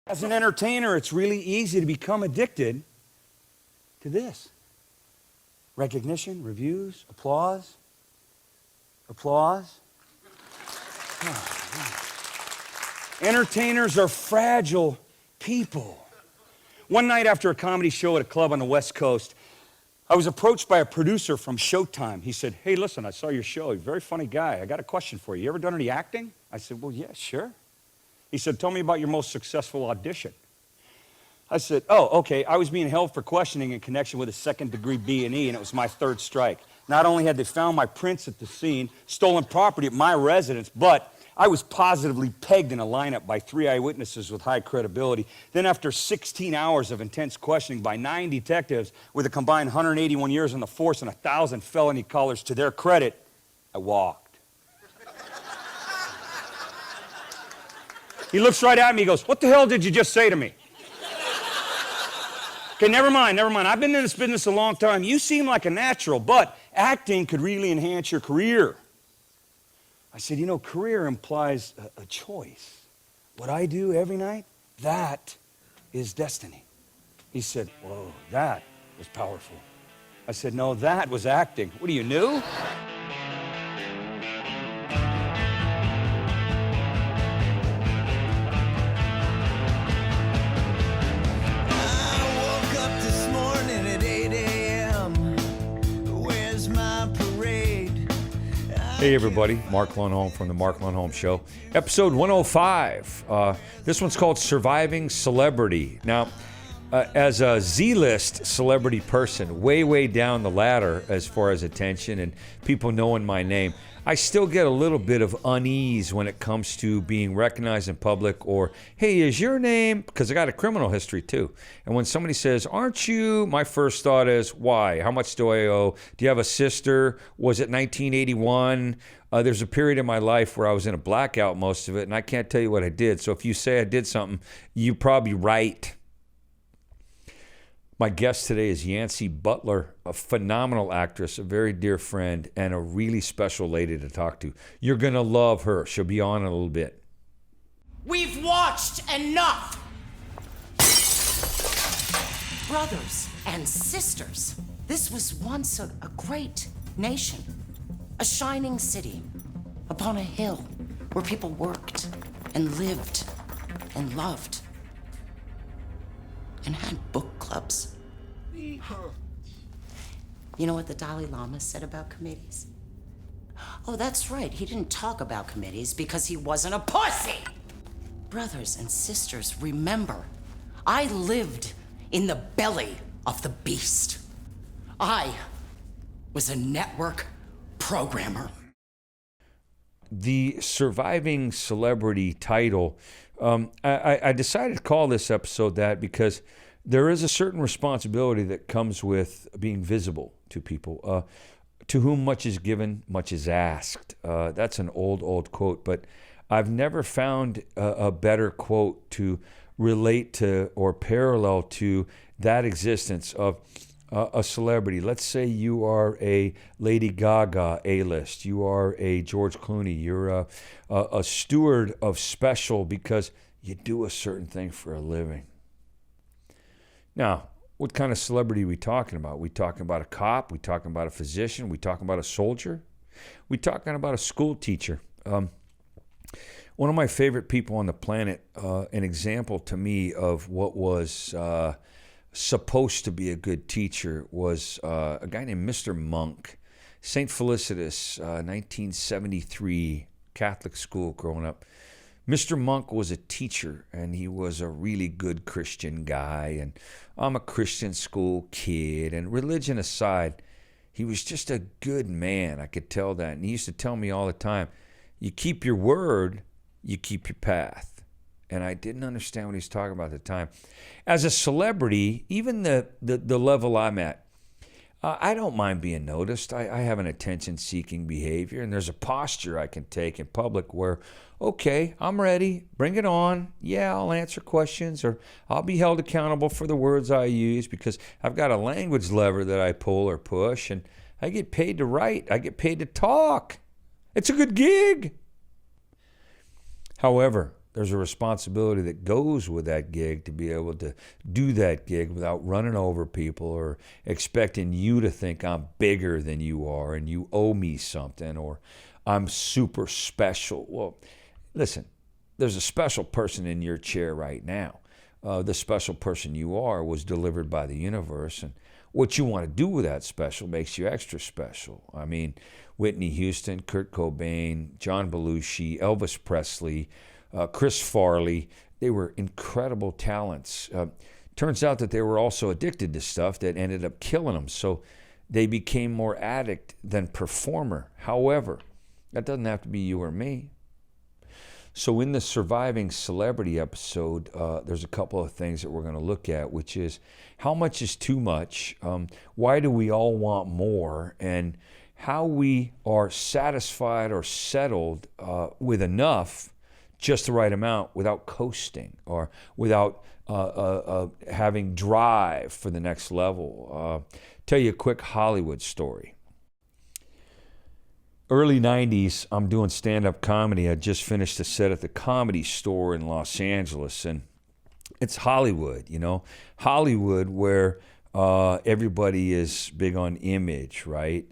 As an entertainer, it's really easy to become addicted to this. Recognition, reviews, applause. Applause. Entertainers are fragile people. One night after a comedy show at a club on the West Coast, I was approached by a producer from Showtime. He said, "Hey, listen, I saw your show. You're a very funny guy. I got a question for you. You ever done any acting?" I said, "Well, yeah, sure." He said, "Tell me about your most successful audition." I said, "Oh, okay. I was being held for questioning in connection with a second-degree B&E, and it was my third strike. Not only had they found my prints at the scene, stolen property at my residence, but I was positively pegged in a lineup by 3 eyewitnesses with high credibility. Then after 16 hours of intense questioning by 9 detectives with a combined 181 years on the force and 1,000 felony collars to their credit, I walked." He looks right at me, he goes, "What the hell did you just say to me?" Okay, never mind. I've been in this business a long time. You seem like a natural, but acting could really enhance your career. I said, career implies a choice. What I do every night, that is destiny. He said, "Whoa, that was powerful." I said, "No, that was acting. What are you, new?" Hey everybody, Mark Lundholm from the Mark Lundholm Show. Episode 105. This one's called Surviving Celebrity. Now, as a Z-list celebrity person, way down the ladder as far as attention and people knowing my name, I still get a little bit of unease when it comes to being recognized in public or, "Hey, is your name?" Because I got a criminal history too. And when somebody says, "Aren't you?" my first thought is, why? How much do I owe? Do you have a sister? Was it 1981? There's a period in my life where I was in a blackout most of it, and I can't tell you what I did. So if you say I did something, you're probably right. My guest today is Yancy Butler, a phenomenal actress, a very dear friend, and a really special lady to talk to. You're going to love her. She'll be on in a little bit. We've watched enough! Brothers and sisters, this was once a great nation, a shining city upon a hill where people worked and lived and loved and had book clubs. You know what the Dalai Lama said about committees? Oh, that's right. He didn't talk about committees because he wasn't a pussy. Brothers and sisters, remember, I lived in the belly of the beast. I was a network programmer. The Surviving Celebrity title, I decided to call this episode that because there is a certain responsibility that comes with being visible to people. To whom much is given, much is asked. That's an old quote, but I've never found a better quote to relate to or parallel to that existence of a celebrity. Let's say you are a Lady Gaga A-list. You are a George Clooney. You're a steward of special because you do a certain thing for a living. Now, what kind of celebrity are we talking about? We talking about a cop? We talking about a physician? We talking about a soldier? We talking about a school teacher? One of my favorite people on the planet, an example to me of what was supposed to be a good teacher was a guy named Mr. Monk, St. Felicitas, 1973, Catholic school growing up. Mr. Monk was a teacher, and he was a really good Christian guy, and I'm a Christian school kid, and religion aside, he was just a good man. I could tell that, and he used to tell me all the time, you keep your word, you keep your path. And I didn't understand what he was talking about at the time. As a celebrity, even the level I'm at, I don't mind being noticed. I have an attention-seeking behavior, and there's a posture I can take in public where, okay, I'm ready, bring it on. Yeah, I'll answer questions, or I'll be held accountable for the words I use because I've got a language lever that I pull or push, and I get paid to write. I get paid to talk. It's a good gig. However, there's a responsibility that goes with that gig to be able to do that gig without running over people or expecting you to think I'm bigger than you are and you owe me something or I'm super special. Well, listen, there's a special person in your chair right now. The special person you are was delivered by the universe, and what you want to do with that special makes you extra special. I mean, Whitney Houston, Kurt Cobain, John Belushi, Elvis Presley, Chris Farley, they were incredible talents. Turns out that they were also addicted to stuff that ended up killing them, so they became more addict than performer. However, that doesn't have to be you or me. So in the Surviving Celebrity episode, there's a couple of things that we're going to look at, which is how much is too much, why do we all want more, and how we are satisfied or settled with enough, just the right amount, without coasting or without having drive for the next level. Tell you a quick Hollywood story. Early 90s, I'm doing stand-up comedy. I just finished a set at the Comedy Store in Los Angeles, and it's Hollywood, you know? Hollywood where everybody is big on image, right?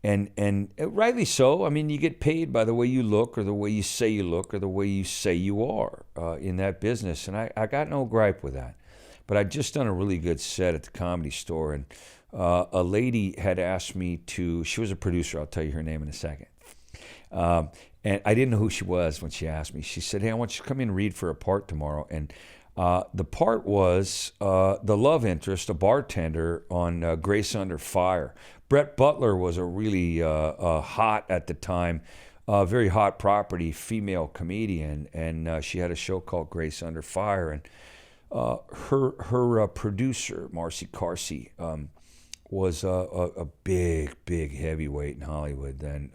And rightly so. I mean, you get paid by the way you look or the way you say you look or the way you say you are in that business, and I got no gripe with that. But I'd just done a really good set at the Comedy Store, and a lady had asked me to, she was a producer, I'll tell you her name in a second. And I didn't know who she was when she asked me. She said, hey, I want you to come in and read for a part tomorrow. And the part was the love interest, a bartender on Grace Under Fire. Brett Butler was a really hot at the time, very hot property female comedian. And she had a show called Grace Under Fire. And her producer, Marcy Carsey, was a big heavyweight in Hollywood then,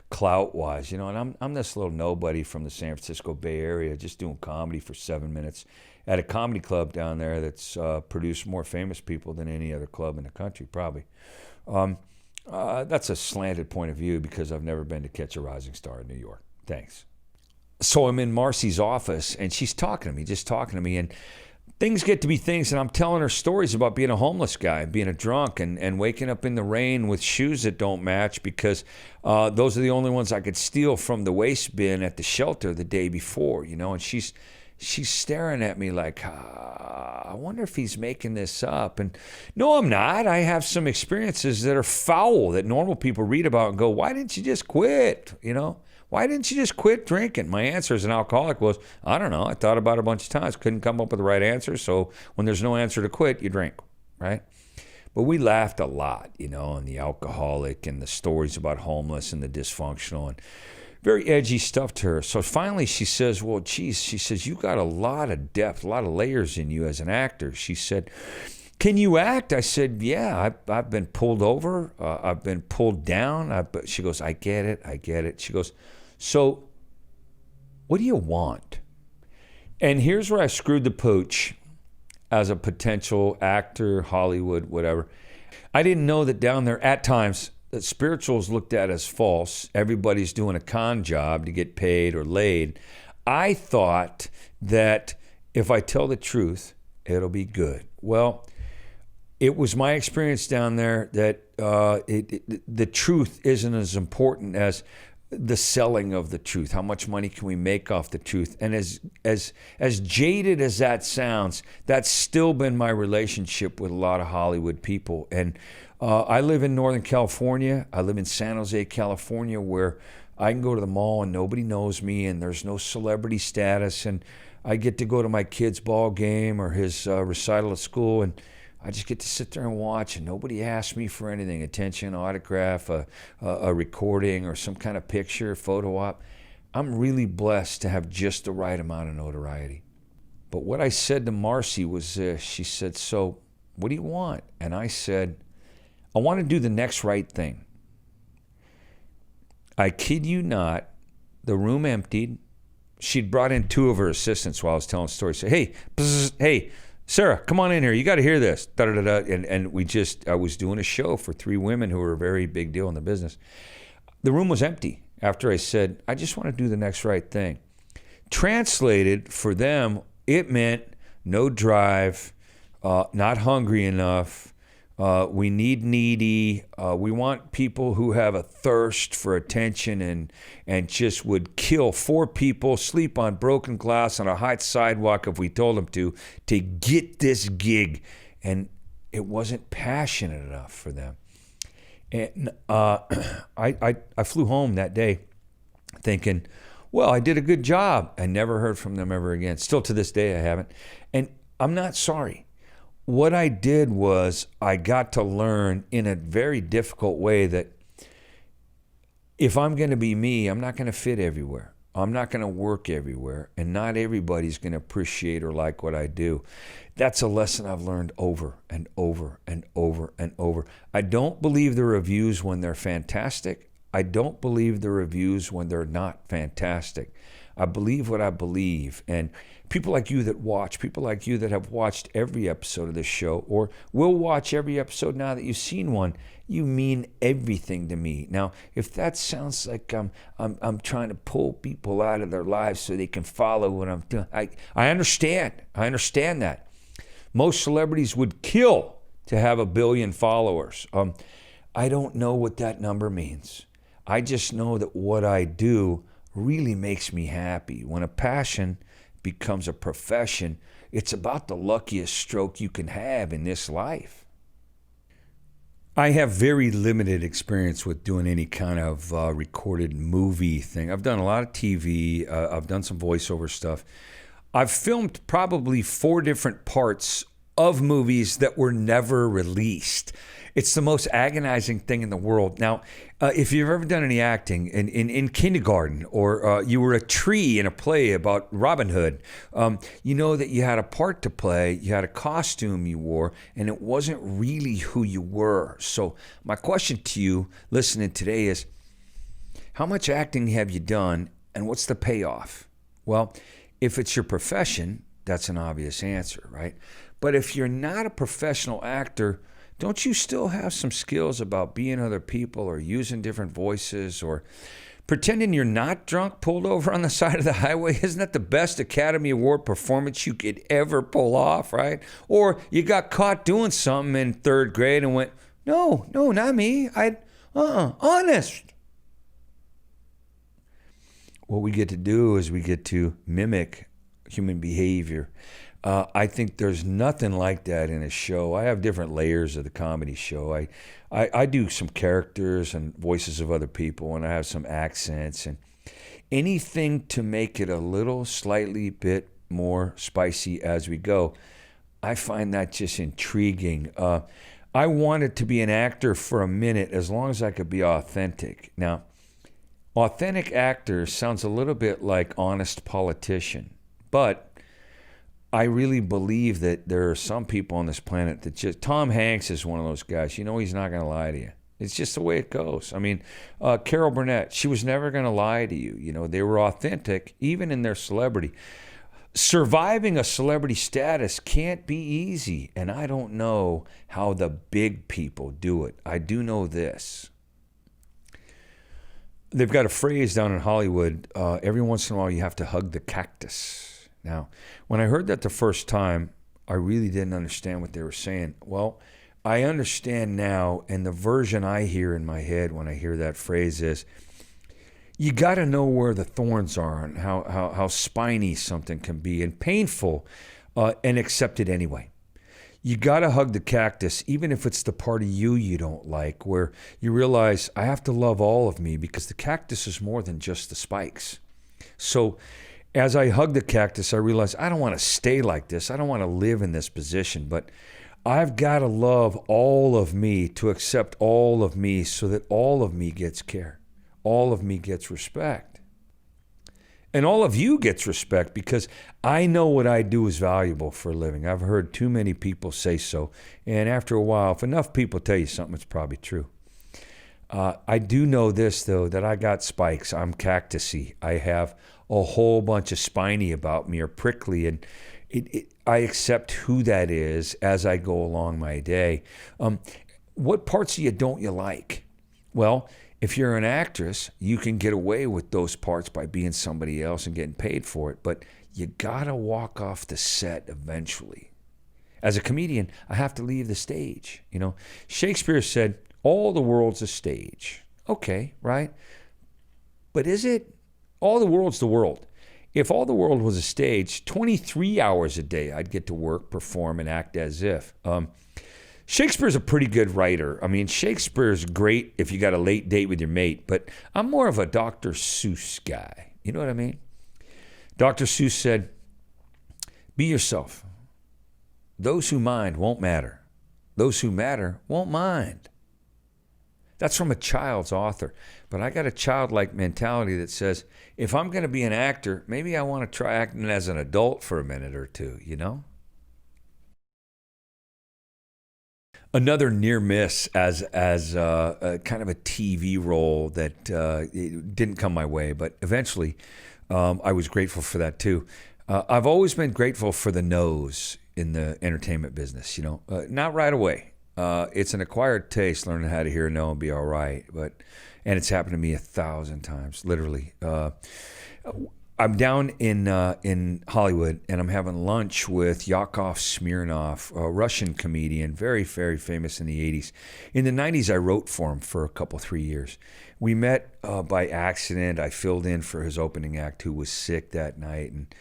clout-wise, you know, and I'm this little nobody from the San Francisco Bay Area just doing comedy for 7 minutes at a comedy club down there that's produced more famous people than any other club in the country, probably. That's a slanted point of view because I've never been to Catch a Rising Star in New York. Thanks. So I'm in Marcy's office, and she's talking to me, and things get to be things, and I'm telling her stories about being a homeless guy, being a drunk, and waking up in the rain with shoes that don't match because those are the only ones I could steal from the waste bin at the shelter the day before, you know, and she's staring at me like, I wonder if he's making this up. And no, I'm not. I have some experiences that are foul that normal people read about and go, why didn't you just quit, you know? Why didn't you just quit drinking? My answer as an alcoholic was, I don't know. I thought about it a bunch of times. Couldn't come up with the right answer. So when there's no answer to quit, you drink, right? But we laughed a lot, you know, on the alcoholic and the stories about homeless and the dysfunctional and very edgy stuff to her. So finally she says, well, geez, she says, you got a lot of depth, a lot of layers in you as an actor. She said, can you act? I said, yeah, I've been pulled over. I've been pulled down. She goes, I get it. She goes, so what do you want? And here's where I screwed the pooch as a potential actor, Hollywood, whatever. I didn't know that down there at times that spiritual is looked at as false. Everybody's doing a con job to get paid or laid. I thought that if I tell the truth, it'll be good. Well, it was my experience down there that the truth isn't as important as the selling of the truth. How much money can we make off the truth? And as jaded as that sounds, that's still been my relationship with a lot of Hollywood people. And I live in Northern California. I live in San Jose, California, where I can go to the mall and nobody knows me and there's no celebrity status. And I get to go to my kid's ball game or his recital at school, and I just get to sit there and watch, and nobody asks me for anything, attention, autograph, a recording, or some kind of picture, photo op. I'm really blessed to have just the right amount of notoriety. But what I said to Marcy was this. She said, so what do you want? And I said, I want to do the next right thing. I kid you not, the room emptied. She'd brought in two of her assistants while I was telling the story. Say, hey, bzz, hey, Sarah, come on in here. You got to hear this. Da-da-da-da. And I was doing a show for three women who were a very big deal in the business. The room was empty after I said, I just want to do the next right thing. Translated for them, it meant no drive, not hungry enough. We need needy. We want people who have a thirst for attention and just would kill 4 people, sleep on broken glass on a hot sidewalk if we told them to get this gig. And it wasn't passionate enough for them. And I flew home that day thinking, well, I did a good job. I never heard from them ever again. Still to this day, I haven't. And I'm not sorry. What I did was I got to learn in a very difficult way that if I'm going to be me, I'm not going to fit everywhere. I'm not going to work everywhere. And not everybody's going to appreciate or like what I do. That's a lesson I've learned over and over and over and over. I don't believe the reviews when they're fantastic. I don't believe the reviews when they're not fantastic. I believe what I believe. And people like you that watch, people like you that have watched every episode of this show or will watch every episode now that you've seen one, you mean everything to me. Now, if that sounds like I'm trying to pull people out of their lives so they can follow what I'm doing, I understand. I understand that. Most celebrities would kill to have 1 billion followers. I don't know what that number means. I just know that what I do really makes me happy. When a passion becomes a profession, it's about the luckiest stroke you can have in this life. I have very limited experience with doing any kind of recorded movie thing. I've done a lot of TV. I've done some voiceover stuff. I've filmed probably 4 different parts of movies that were never released. It's the most agonizing thing in the world. Now, if you've ever done any acting in kindergarten or you were a tree in a play about Robin Hood, you know that you had a part to play, you had a costume you wore, and it wasn't really who you were. So my question to you listening today is, how much acting have you done and what's the payoff? Well, if it's your profession, that's an obvious answer, right? But if you're not a professional actor, don't you still have some skills about being other people or using different voices or pretending you're not drunk pulled over on the side of the highway? Isn't that the best Academy Award performance you could ever pull off, right? Or you got caught doing something in 3rd grade and went, no, not me. Honest. What we get to do is we get to mimic human behavior. I think there's nothing like that in a show. I have different layers of the comedy show. I do some characters and voices of other people, and I have some accents and anything to make it a little slightly bit more spicy as we go. I find that just intriguing. I wanted to be an actor for a minute as long as I could be authentic. Now, authentic actor sounds a little bit like honest politician, but I really believe that there are some people on this planet that just, Tom Hanks is one of those guys, you know he's not going to lie to you. It's just the way it goes. I mean, Carol Burnett, she was never going to lie to you. You know, they were authentic, even in their celebrity. Surviving a celebrity status can't be easy, and I don't know how the big people do it. I do know this. They've got a phrase down in Hollywood, every once in a while you have to hug the cactus. Now, when I heard that the first time, I really didn't understand what they were saying. Well, I understand now, and the version I hear in my head when I hear that phrase is, you got to know where the thorns are and how spiny something can be and painful, and accept it anyway. You got to hug the cactus, even if it's the part of you don't like, where you realize, I have to love all of me because the cactus is more than just the spikes. So as I hug the cactus, I realize I don't want to stay like this. I don't want to live in this position, but I've got to love all of me to accept all of me so that all of me gets care. All of me gets respect. And all of you gets respect because I know what I do is valuable for a living. I've heard too many people say so. And after a while, if enough people tell you something, it's probably true. I do know this, though, that I got spikes. I'm cactusy. I have a whole bunch of spiny about me or prickly, and I accept who that is as I go along my day. What parts of you don't you like? Well, If you're an actress, you can get away with those parts by being somebody else and getting paid for it, but you gotta walk off the set eventually. As a comedian, I have to leave the stage. Shakespeare said, all the world's a stage. Okay, right? But is it? All the world's the world. If all the world was a stage, 23 hours a day, I'd get to work, perform, and act as if. Shakespeare's a pretty good writer. I mean, Shakespeare's great if you got a late date with your mate, but I'm more of a Dr. Seuss guy. You know what I mean? Dr. Seuss said, be yourself. Those who mind won't matter. Those who matter won't mind. That's from a child's author. But I got a childlike mentality that says, if I'm going to be an actor, maybe I want to try acting as an adult for a minute or two, Another near miss as a kind of a TV role that it didn't come my way, but eventually I was grateful for that too. I've always been grateful for the no's in the entertainment business, not right away. It's an acquired taste, learning how to hear no and be all right. And it's happened to me 1,000 times, literally. I'm down in Hollywood, and I'm having lunch with Yakov Smirnoff, a Russian comedian, very, very famous in the 80s. In the 90s, I wrote for him for 3 years. We met by accident. I filled in for his opening act, who was sick that night, and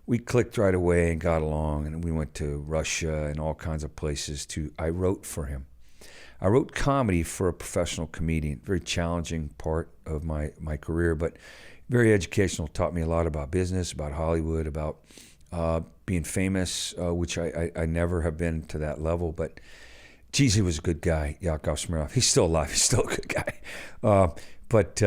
we clicked right away and got along, and we went to Russia and all kinds of places. I wrote for him. I wrote comedy for a professional comedian, very challenging part of my career, but very educational. Taught me a lot about business, about Hollywood, about being famous, which I never have been to that level. But geez, he was a good guy, Yakov Smirnoff. He's still alive. He's still a good guy. But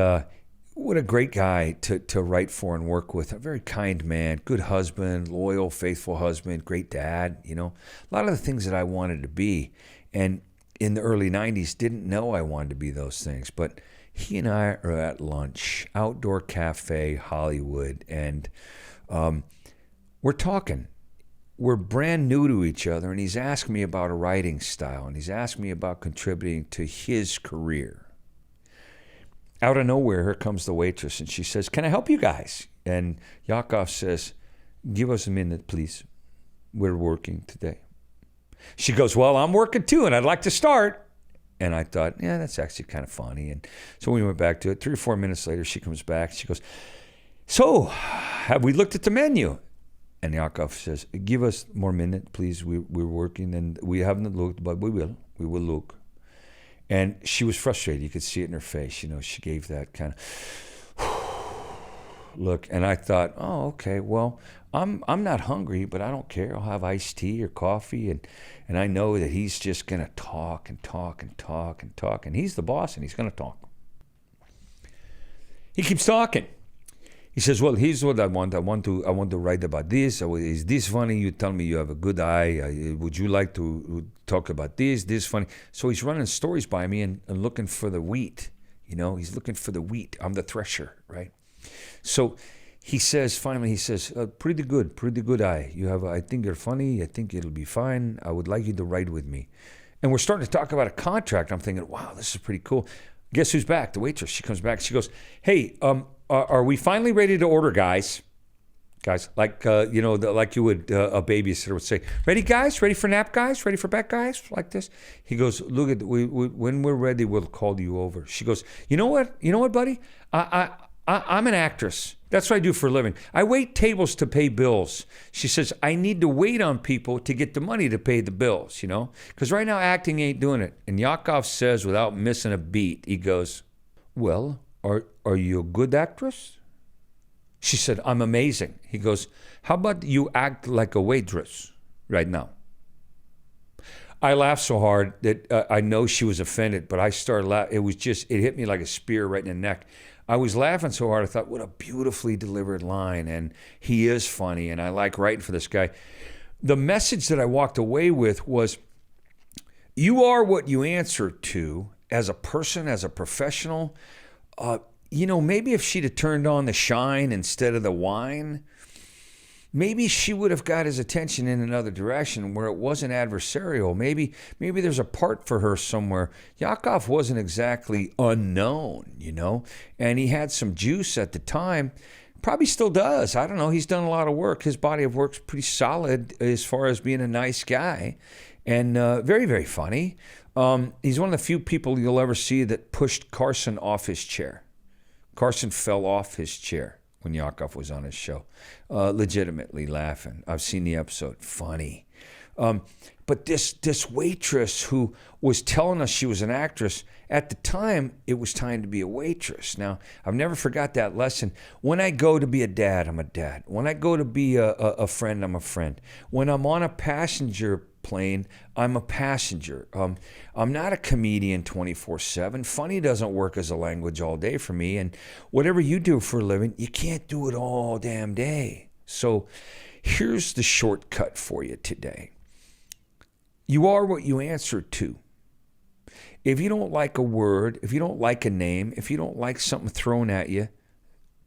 what a great guy to write for and work with. A very kind man, good husband, loyal, faithful husband, great dad. A lot of the things that I wanted to be. And in the early 90s, didn't know I wanted to be those things. But he and I are at lunch, outdoor cafe, Hollywood, and we're talking. We're brand new to each other, and he's asked me about a writing style, and he's asked me about contributing to his career. Out of nowhere, here comes the waitress, and she says, can I help you guys? And Yakov says, give us a minute, please. We're working today. She goes, well, I'm working too, and I'd like to start. And I thought, yeah, that's actually kind of funny. And so we went back to it. 3 or 4 minutes later, she comes back. She goes, so have we looked at the menu? And Yakov says, give us more minute, please. We're working, and we haven't looked, but we will. We will look. And she was frustrated. You could see it in her face. She gave that kind of look. And I thought, oh, okay, well, I'm not hungry, but I don't care. I'll have iced tea or coffee. And I know that he's just going to talk and talk and talk and talk. And he's the boss, and he's going to talk. He keeps talking. He says, well, here's what I want. I want to write about this. Is this funny? You tell me you have a good eye. Would you like to talk about this? This funny. So he's running stories by me and looking for the wheat. He's looking for the wheat. I'm the thresher, right? So finally he says, pretty good eye. You have, I think you're funny. I think it'll be fine. I would like you to write with me. And we're starting to talk about a contract. I'm thinking, wow, this is pretty cool. Guess who's back? The waitress. She comes back. She goes, hey, are we finally ready to order, guys? Guys, like, like you would, a babysitter would say, ready, guys? Ready for nap, guys? Ready for bed, guys? Like this. He goes, look, when we're ready, we'll call you over. She goes, you know what, buddy? I'm an actress. That's what I do for a living. I wait tables to pay bills. She says, I need to wait on people to get the money to pay the bills, Because right now acting ain't doing it. And Yakov says, without missing a beat, he goes, well, are you a good actress? She said, I'm amazing. He goes, how about you act like a waitress right now? I laughed so hard that I know she was offended, but I started laughing. It hit me like a spear right in the neck. I was laughing so hard, I thought, what a beautifully delivered line. And he is funny, and I like writing for this guy. The message that I walked away with was, you are what you answer to as a person, as a professional. Maybe if she'd have turned on the shine instead of the wine, maybe she would have got his attention in another direction where it wasn't adversarial. Maybe there's a part for her somewhere. Yakov wasn't exactly unknown, and he had some juice at the time. Probably still does. I don't know. He's done a lot of work. His body of work's pretty solid as far as being a nice guy, and very, very funny. He's one of the few people you'll ever see that pushed Carson off his chair. Carson fell off his chair when Yakov was on his show, legitimately laughing. I've seen the episode. Funny. But this waitress who was telling us she was an actress, at the time, it was time to be a waitress. Now, I've never forgot that lesson. When I go to be a dad, I'm a dad. When I go to be a friend, I'm a friend. When I'm on a passenger plane, I'm a passenger. I'm not a comedian 24/7. Funny doesn't work as a language all day for me. And whatever you do for a living, you can't do it all damn day. So here's the shortcut for you today. You are what you answer to. If you don't like a word, if you don't like a name, if you don't like something thrown at you,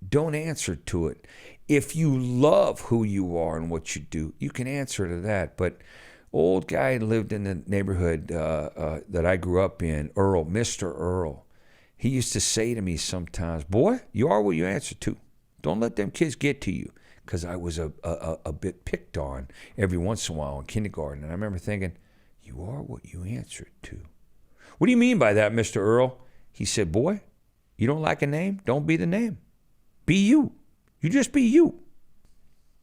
don't answer to it. If you love who you are and what you do, you can answer to that. But old guy lived in the neighborhood that I grew up in, Earl, Mr. Earl. He used to say to me sometimes, boy, you are what you answer to. Don't let them kids get to you. Because I was a bit picked on every once in a while in kindergarten. And I remember thinking, you are what you answer to. What do you mean by that, Mr. Earl? He said, boy, you don't like a name? Don't be the name. Be you. You just be you.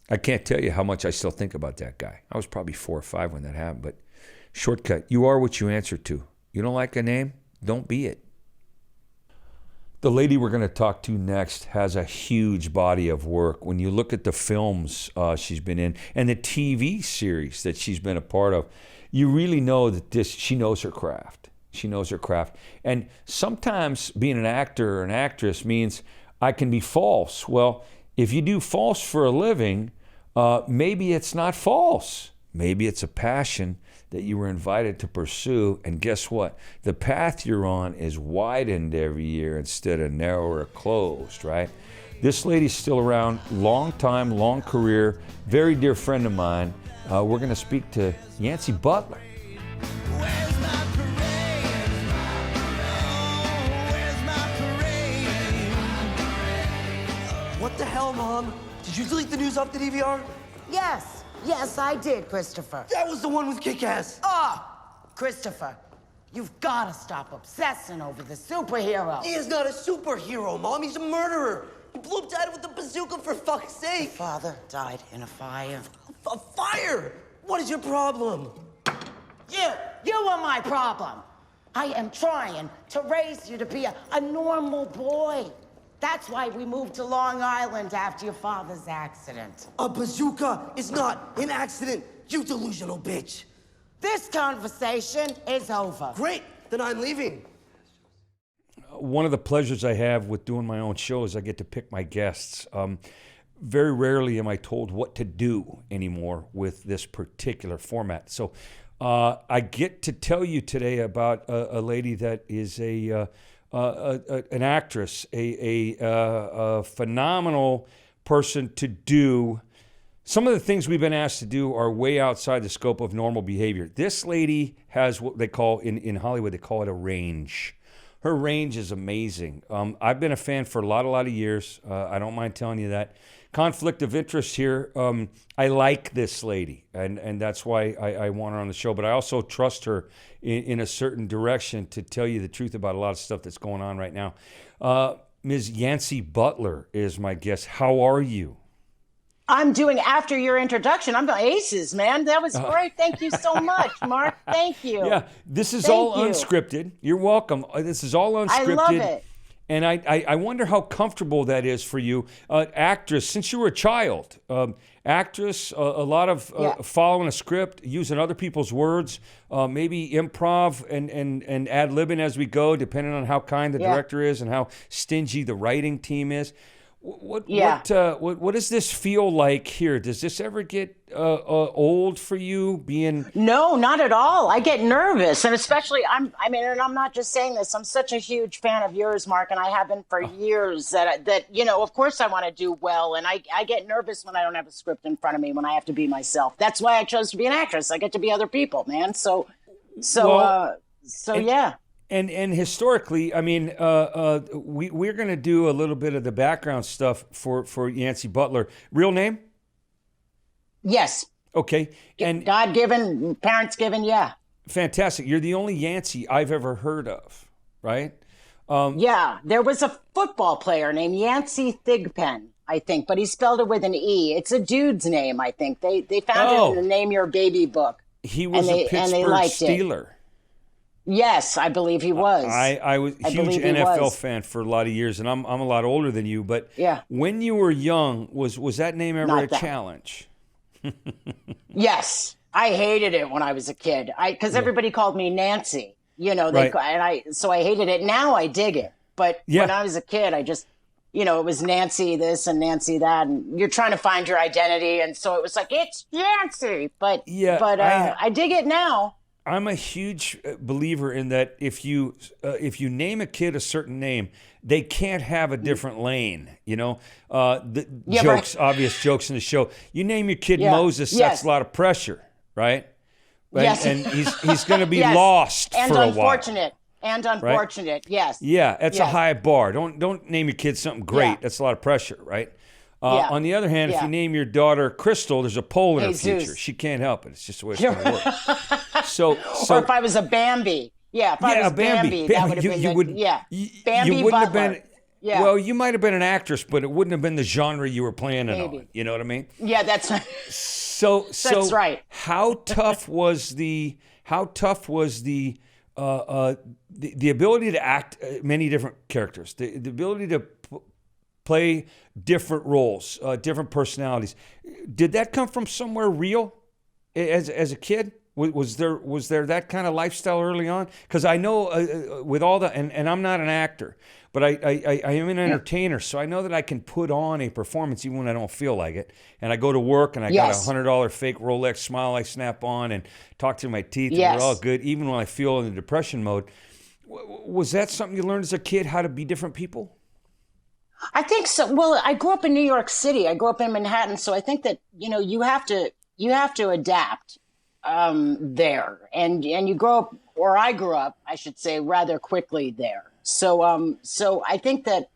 I can't tell you how much I still think about that guy. I was probably 4 or 5 when that happened, but shortcut, you are what you answer to. You don't like a name? Don't be it. The lady we're going to talk to next has a huge body of work. When you look at the films she's been in and the TV series that she's been a part of, you really know that she knows her craft. She knows her craft. And sometimes being an actor or an actress means I can be false. Well, if you do false for a living, maybe it's not false. Maybe it's a passion that you were invited to pursue. And guess what? The path you're on is widened every year instead of narrower closed, right? This lady's still around, long time, long career, very dear friend of mine. We're going to speak to Yancy Butler. What the hell, Mom? Did you delete the news off the DVR? Yes, I did, Christopher. That was the one with Kick-Ass. Christopher, you've got to stop obsessing over the superhero. He is not a superhero, Mom. He's a murderer. He blew up Dad with a bazooka, for fuck's sake. Father died in a fire. A fire? What is your problem? You are my problem. I am trying to raise you to be a normal boy. That's why we moved to Long Island after your father's accident. A bazooka is not an accident, you delusional bitch. This conversation is over. Great, then I'm leaving. One of the pleasures I have with doing my own show is I get to pick my guests. Very rarely am I told what to do anymore with this particular format. So I get to tell you today about a lady that is an actress, a phenomenal person to do. Some of the things we've been asked to do are way outside the scope of normal behavior. This lady has what they call, in Hollywood, they call it a range. Her range is amazing. I've been a fan for a lot of years. I don't mind telling you that. Conflict of interest here. I like this lady, and that's why I want her on the show. But I also trust her in a certain direction to tell you the truth about a lot of stuff that's going on right now. Ms. Yancy Butler is my guest. How are you? I'm doing, after your introduction, I'm going aces, man. That was great. Thank you so much, Mark. Thank you. Yeah, this is Thank all you. Unscripted. You're welcome. This is all unscripted. I love it. And I wonder how comfortable that is for you. Actress, since you were a child, actress, a lot of following a script, using other people's words, maybe improv and ad-libbing as we go, depending on how kind the director is and how stingy the writing team is. What does this feel like here? Does this ever get old for you being? No, not at all. I get nervous, and especially and I'm not just saying this. I'm such a huge fan of yours, Mark, and I have been for years. That of course I want to do well, and I get nervous when I don't have a script in front of me, when I have to be myself. That's why I chose to be an actress. I get to be other people, man. Yeah. And historically, I mean, we're going to do a little bit of the background stuff for Yancy Butler. Real name? Yes. Okay. And God-given, parents-given, yeah. Fantastic. You're the only Yancy I've ever heard of, right? Yeah. There was a football player named Yancey Thigpen, I think, but he spelled it with an E. It's a dude's name, I think. They found it in the Name Your Baby book. He was a Pittsburgh Steeler. Yes, I believe he was. I was a huge NFL fan for a lot of years, and I'm a lot older than you. But when you were young, was that name ever a challenge? Yes, I hated it when I was a kid. Because everybody called me Nancy. So I hated it. Now I dig it. But when I was a kid, I just, it was Nancy this and Nancy that, and you're trying to find your identity, and so it was like it's Yancy. But I dig it now. I'm a huge believer in that if you name a kid a certain name, they can't have a different lane. Obvious jokes in the show. You name your kid Moses, that's a lot of pressure, right? Yes. And he's going to be lost and for a while. And unfortunate, yes. Yeah, that's a high bar. Don't name your kid something great. Yeah. That's a lot of pressure, right? On the other hand, if you name your daughter Crystal, there's a pole in her future. She can't help it. It's just the way it's going to work. So, or if I was a Bambi. Yeah, if I was Bambi, that would have been Bambi you wouldn't Butler. Have been. Yeah. Well, you might have been an actress, but it wouldn't have been the genre you were playing it on. You know what I mean? Yeah, that's right. That's right. How tough was the ability to act many different characters, the ability to play different roles, different personalities? Did that come from somewhere real as a kid? Was there that kind of lifestyle early on? Because I know with all the, and I'm not an actor, but I am an entertainer, so I know that I can put on a performance even when I don't feel like it. And I go to work and I got a $100 fake Rolex smile I snap on and talk through my teeth and we're all good, even when I feel in the depression mode. Was that something you learned as a kid, how to be different people? I think so. Well, I grew up in New York City. I grew up in Manhattan, so I think that you have to adapt there, and you grow up, or I grew up, I should say, rather quickly there. So I think that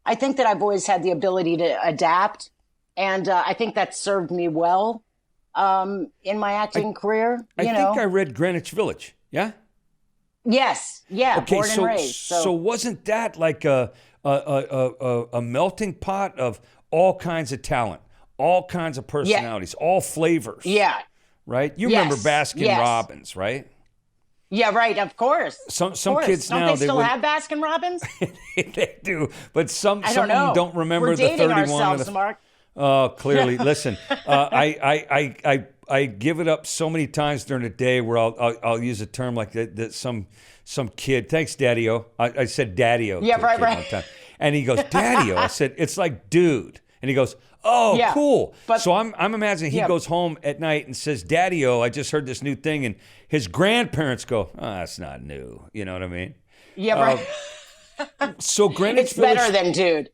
I've always had the ability to adapt, and I think that served me well in my acting career. I think I read Greenwich Village. Yeah. Yes. Yeah. Okay. Born and raised. So wasn't that like a melting pot of all kinds of talent, all kinds of personalities, all flavors? Yeah. Right? You remember Baskin Robbins, right? Yeah, right. Of course. Some kids don't now they still have Baskin Robbins? They do, but some of them don't remember We're the 31. Ourselves, Mark. Oh, clearly. Listen, I give it up so many times during the day where I'll use a term like that some kid. Thanks, Daddy-O. I said Daddy-O. Yeah, right. One time. And he goes, Daddy-O. I said, it's like dude. And he goes, oh, cool. But, so I'm imagining he goes home at night and says, Daddy-O, I just heard this new thing. And his grandparents go, oh, that's not new. You know what I mean? Yeah, right. So Greenwich Village. It's better than dude.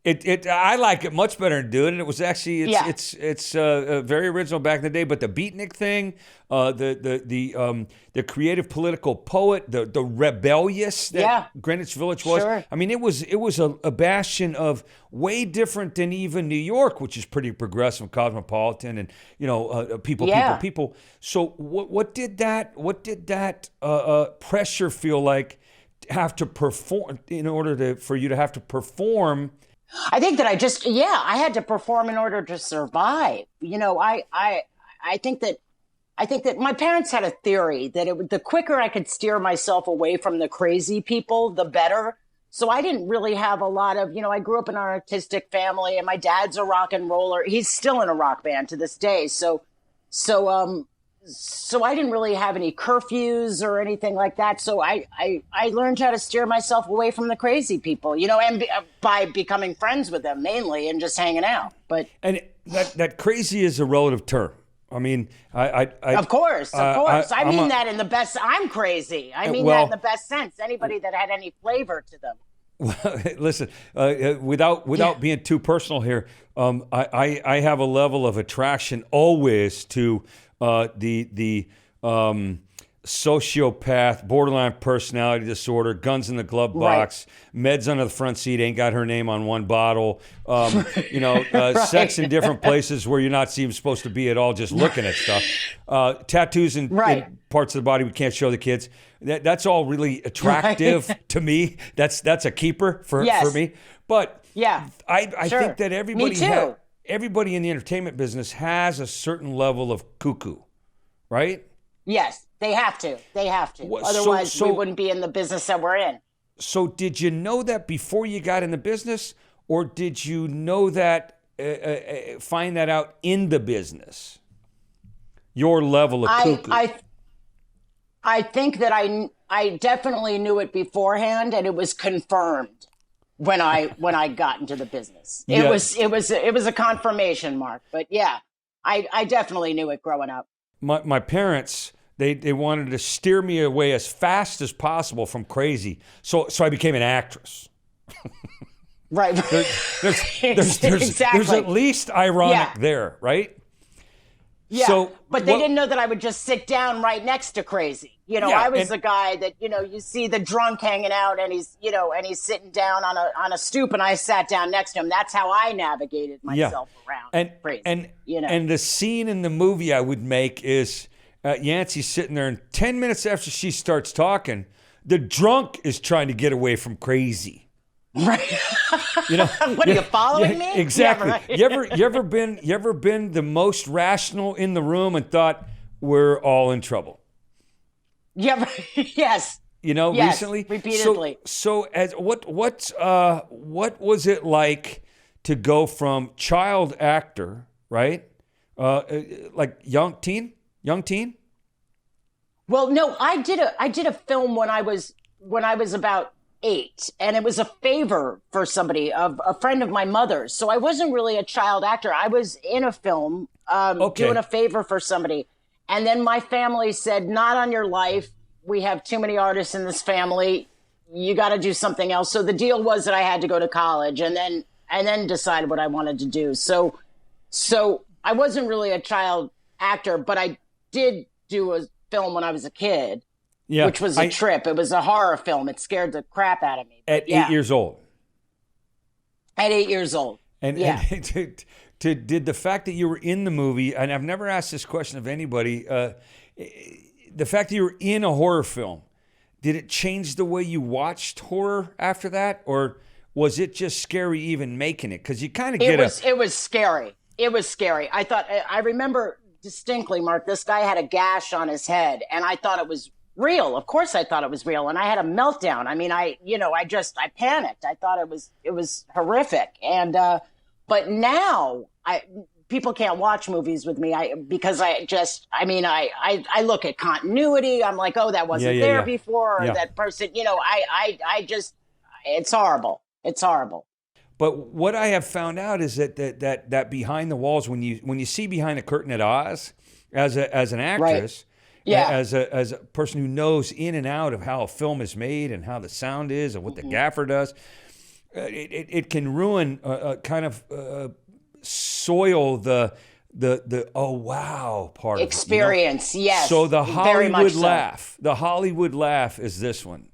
I like it much better than dude, and it was actually it's very original back in the day. But the beatnik thing, the creative political poet, the rebellious that Greenwich Village was. Sure. I mean, it was a bastion of way different than even New York, which is pretty progressive, cosmopolitan, and people. So what did that pressure feel like? Have to perform in order for you to have to perform. I think that I had to perform in order to survive. I think that my parents had a theory that the quicker I could steer myself away from the crazy people, the better. So I didn't really have a lot of, I grew up in an artistic family, and my dad's a rock and roller. He's still in a rock band to this day. So so I didn't really have any curfews or anything like that. So I learned how to steer myself away from the crazy people, and by becoming friends with them mainly and just hanging out. But that crazy is a relative term. I mean, of course. I mean that in the best. I'm crazy. I mean that in the best sense. Anybody that had any flavor to them. Well, listen, without being too personal here, I have a level of attraction always to the sociopath, borderline personality disorder, guns in the glove box, meds under the front seat, ain't got her name on one bottle, sex in different places where you're not even supposed to be at all, just looking at stuff, tattoos in parts of the body we can't show the kids. That's all really attractive to me. That's a keeper for me. But I think that everybody in the entertainment business has a certain level of cuckoo, right? Yes, they have to. Otherwise, we wouldn't be in the business that we're in. So did you know that before you got in the business, or did you know that, find that out in the business? Your level of cuckoo. I think that I definitely knew it beforehand, and it was confirmed when I got into the business. It was a confirmation, Mark. But yeah, I definitely knew it growing up. My parents, they wanted to steer me away as fast as possible from crazy, so I became an actress. Right. There's at least ironic there, right? Yeah, so, but they didn't know that I would just sit down right next to crazy. I was the guy that, you see the drunk hanging out and he's sitting down on a stoop, and I sat down next to him. That's how I navigated myself around crazy. And the scene in the movie I would make is Yancy sitting there, and 10 minutes after she starts talking, the drunk is trying to get away from crazy. Right. What are you following me? Exactly. Yeah, right. You ever been the most rational in the room and thought we're all in trouble? Yeah. Yes. Recently, repeatedly. So as what was it like to go from child actor, right? Like young teen? Well, no, I did a film when I was about 8, and it was a favor for somebody, a friend of my mother's. So I wasn't really a child actor. I was in a film doing a favor for somebody. And then my family said, not on your life. We have too many artists in this family. You got to do something else. So the deal was that I had to go to college and then decide what I wanted to do. So I wasn't really a child actor, but I did do a film when I was a kid. Yeah, which was a trip. It was a horror film. It scared the crap out of me. At 8 years old. At 8 years old. And did the fact that you were in the movie, and I've never asked this question of anybody, the fact that you were in a horror film, did it change the way you watched horror after that? Or was it just scary even making it? Because you kind of get It was scary. It was scary. I remember distinctly, Mark, this guy had a gash on his head, and I thought it was real. Of course I thought it was real. And I had a meltdown. I mean, I panicked. I thought it was horrific. And, but now people can't watch movies with me because I look at continuity. I'm like, oh, that wasn't there before, or that person, it's horrible. It's horrible. But what I have found out is that behind the walls, when you see behind the curtain at Oz as an actress, as a person who knows in and out of how a film is made and how the sound is and what the gaffer does, it can ruin, kind of soil the oh wow part experience. Of it, Yes. So the Hollywood laugh, the Hollywood laugh is this one.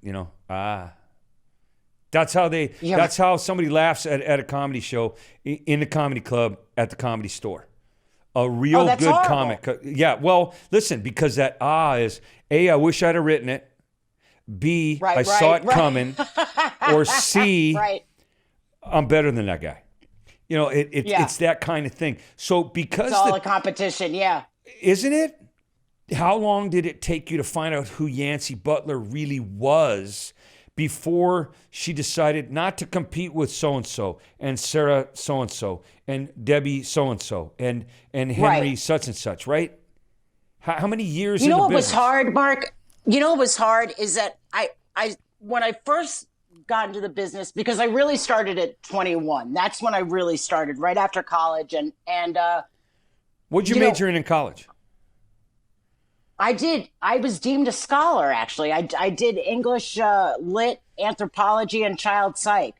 That's how that's how somebody laughs at a comedy show in the comedy club at the Comedy Store. A real good horrible. Comic. Yeah, well, listen, because that is, A, I wish I'd have written it. B, I saw it coming. Or C, I'm better than that guy. It's that kind of thing. So because it's all a competition, isn't it? How long did it take you to find out who Yancy Butler really was before she decided not to compete with so-and-so and Sarah so-and-so and Debbie so-and-so and Henry such and such, right? How many years You know in the what was business? hard, Mark? You know what was hard is that I when I first got into the business, because I really started at 21. That's when I really started, right after college. And What'd you major in college? I was deemed a scholar, actually. I did English, lit, anthropology, and child psych.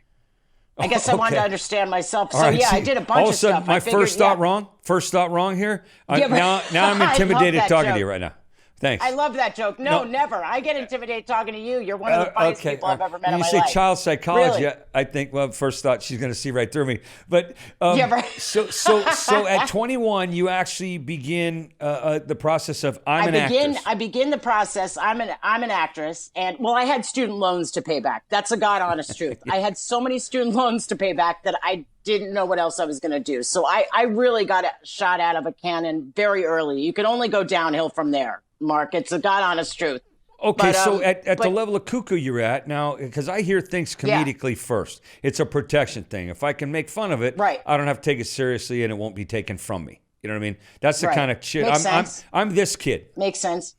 I guess I wanted to understand myself. So, All right, yeah, see, I did a bunch all of of a sudden, stuff. my I figured, first thought wrong. First thought wrong here. Yeah, but- Now I'm I love intimidated that talking joke. to you right now. Thanks. I love that joke. No, never. I get intimidated talking to you. You're one of the funniest people I've ever met when in you my say life. child psychology, Really? I think, well, first thought she's going to see right through me. But Yeah, right. so at 21, you actually begin the process of an actress. I begin the process. I'm an actress, and well, I had student loans to pay back. That's a God honest truth. I had so many student loans to pay back that I didn't know what else I was going to do. So I really got shot out of a cannon very early. You can only go downhill from there, Mark. It's a God honest truth. Okay, But, so at the level of cuckoo you're at now, because I hear things comedically first. It's a protection thing. If I can make fun of it, Right. I don't have to take it seriously and it won't be taken from me. You know what I mean? That's the Right. kind of shit. Makes I'm sense. this kid. Makes sense.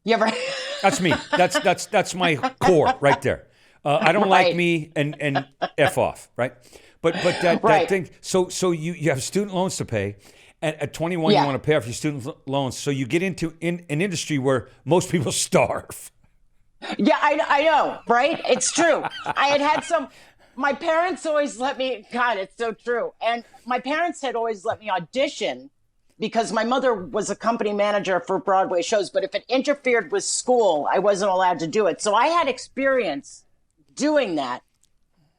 Yeah, right. That's me. That's my core right there. I don't like Right. me and F off, right? But that Right. thing. So you have student loans to pay. At 21, Yeah. you want to pay off your student loans. So you get into an industry where most people starve. Yeah, I know, right? It's true. I had some. My parents always let me. God, it's so true. And my parents had always let me audition because my mother was a company manager for Broadway shows. But if it interfered with school, I wasn't allowed to do it. So I had experience doing that.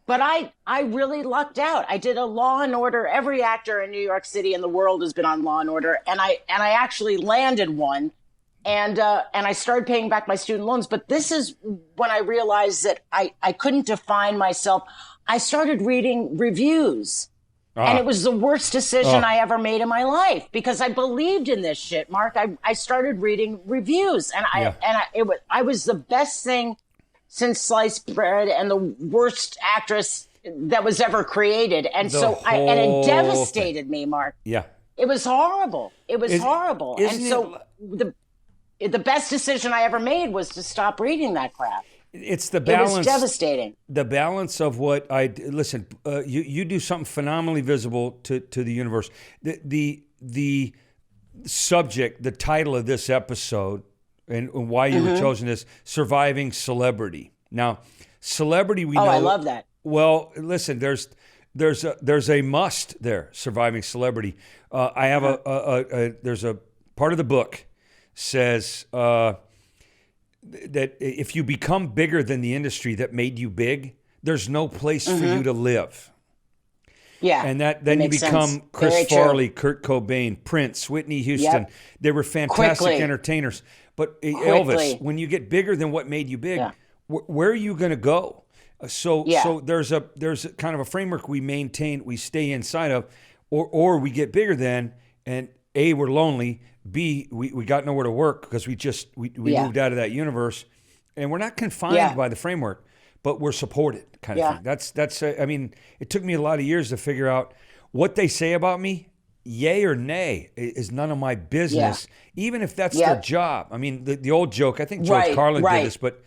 But I really lucked out. I did a Law and Order. Every actor in New York City in the world has been on Law and Order, and I actually landed one, and I started paying back my student loans. But this is when I realized that I couldn't define myself. I started reading reviews, and it was the worst decision I ever made in my life because I believed in this shit, Mark. I started reading reviews, and I was the best thing since sliced bread and the worst actress that was ever created. And and it devastated me, Mark. Yeah. It was horrible. It was horrible. And so the best decision I ever made was to stop reading that crap. It's the balance. It was devastating. The balance of what listen. You do something phenomenally visible to the universe. The subject, the title of this episode, and why you were chosen is surviving celebrity. Now, celebrity, we know. I love that. Well, listen, there's a must there. Surviving celebrity. I have there's a part of the book says that if you become bigger than the industry that made you big, there's no place for you to live. Yeah. And then you become sense. Chris Very true. Farley, Kurt Cobain, Prince, Whitney Houston. Yep. They were fantastic Quickly. entertainers. But Quickly. Elvis, when you get bigger than what made you big, where are you going to go? So there's a kind of a framework we maintain, we stay inside of, or we get bigger than, and A, we're lonely, B, we got nowhere to work because we moved out of that universe, and we're not confined by the framework, but we're supported kind of thing. That's I mean, it took me a lot of years to figure out what they say about me. Yay or nay is none of my business, even if that's their job. I mean, the old joke, I think George Carlin did this, but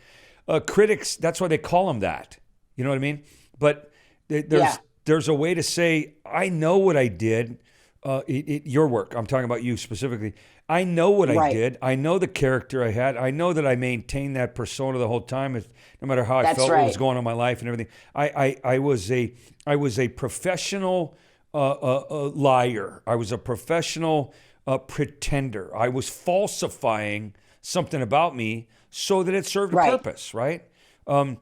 critics, that's why they call them that. You know what I mean? But there's a way to say, I know what I did, your work, I'm talking about you specifically. I know what I did. I know the character I had. I know that I maintained that persona the whole time, no matter how I felt what was going on in my life and everything. I was a professional liar. I was a professional pretender. I was falsifying something about me so that it served a purpose, right? Always.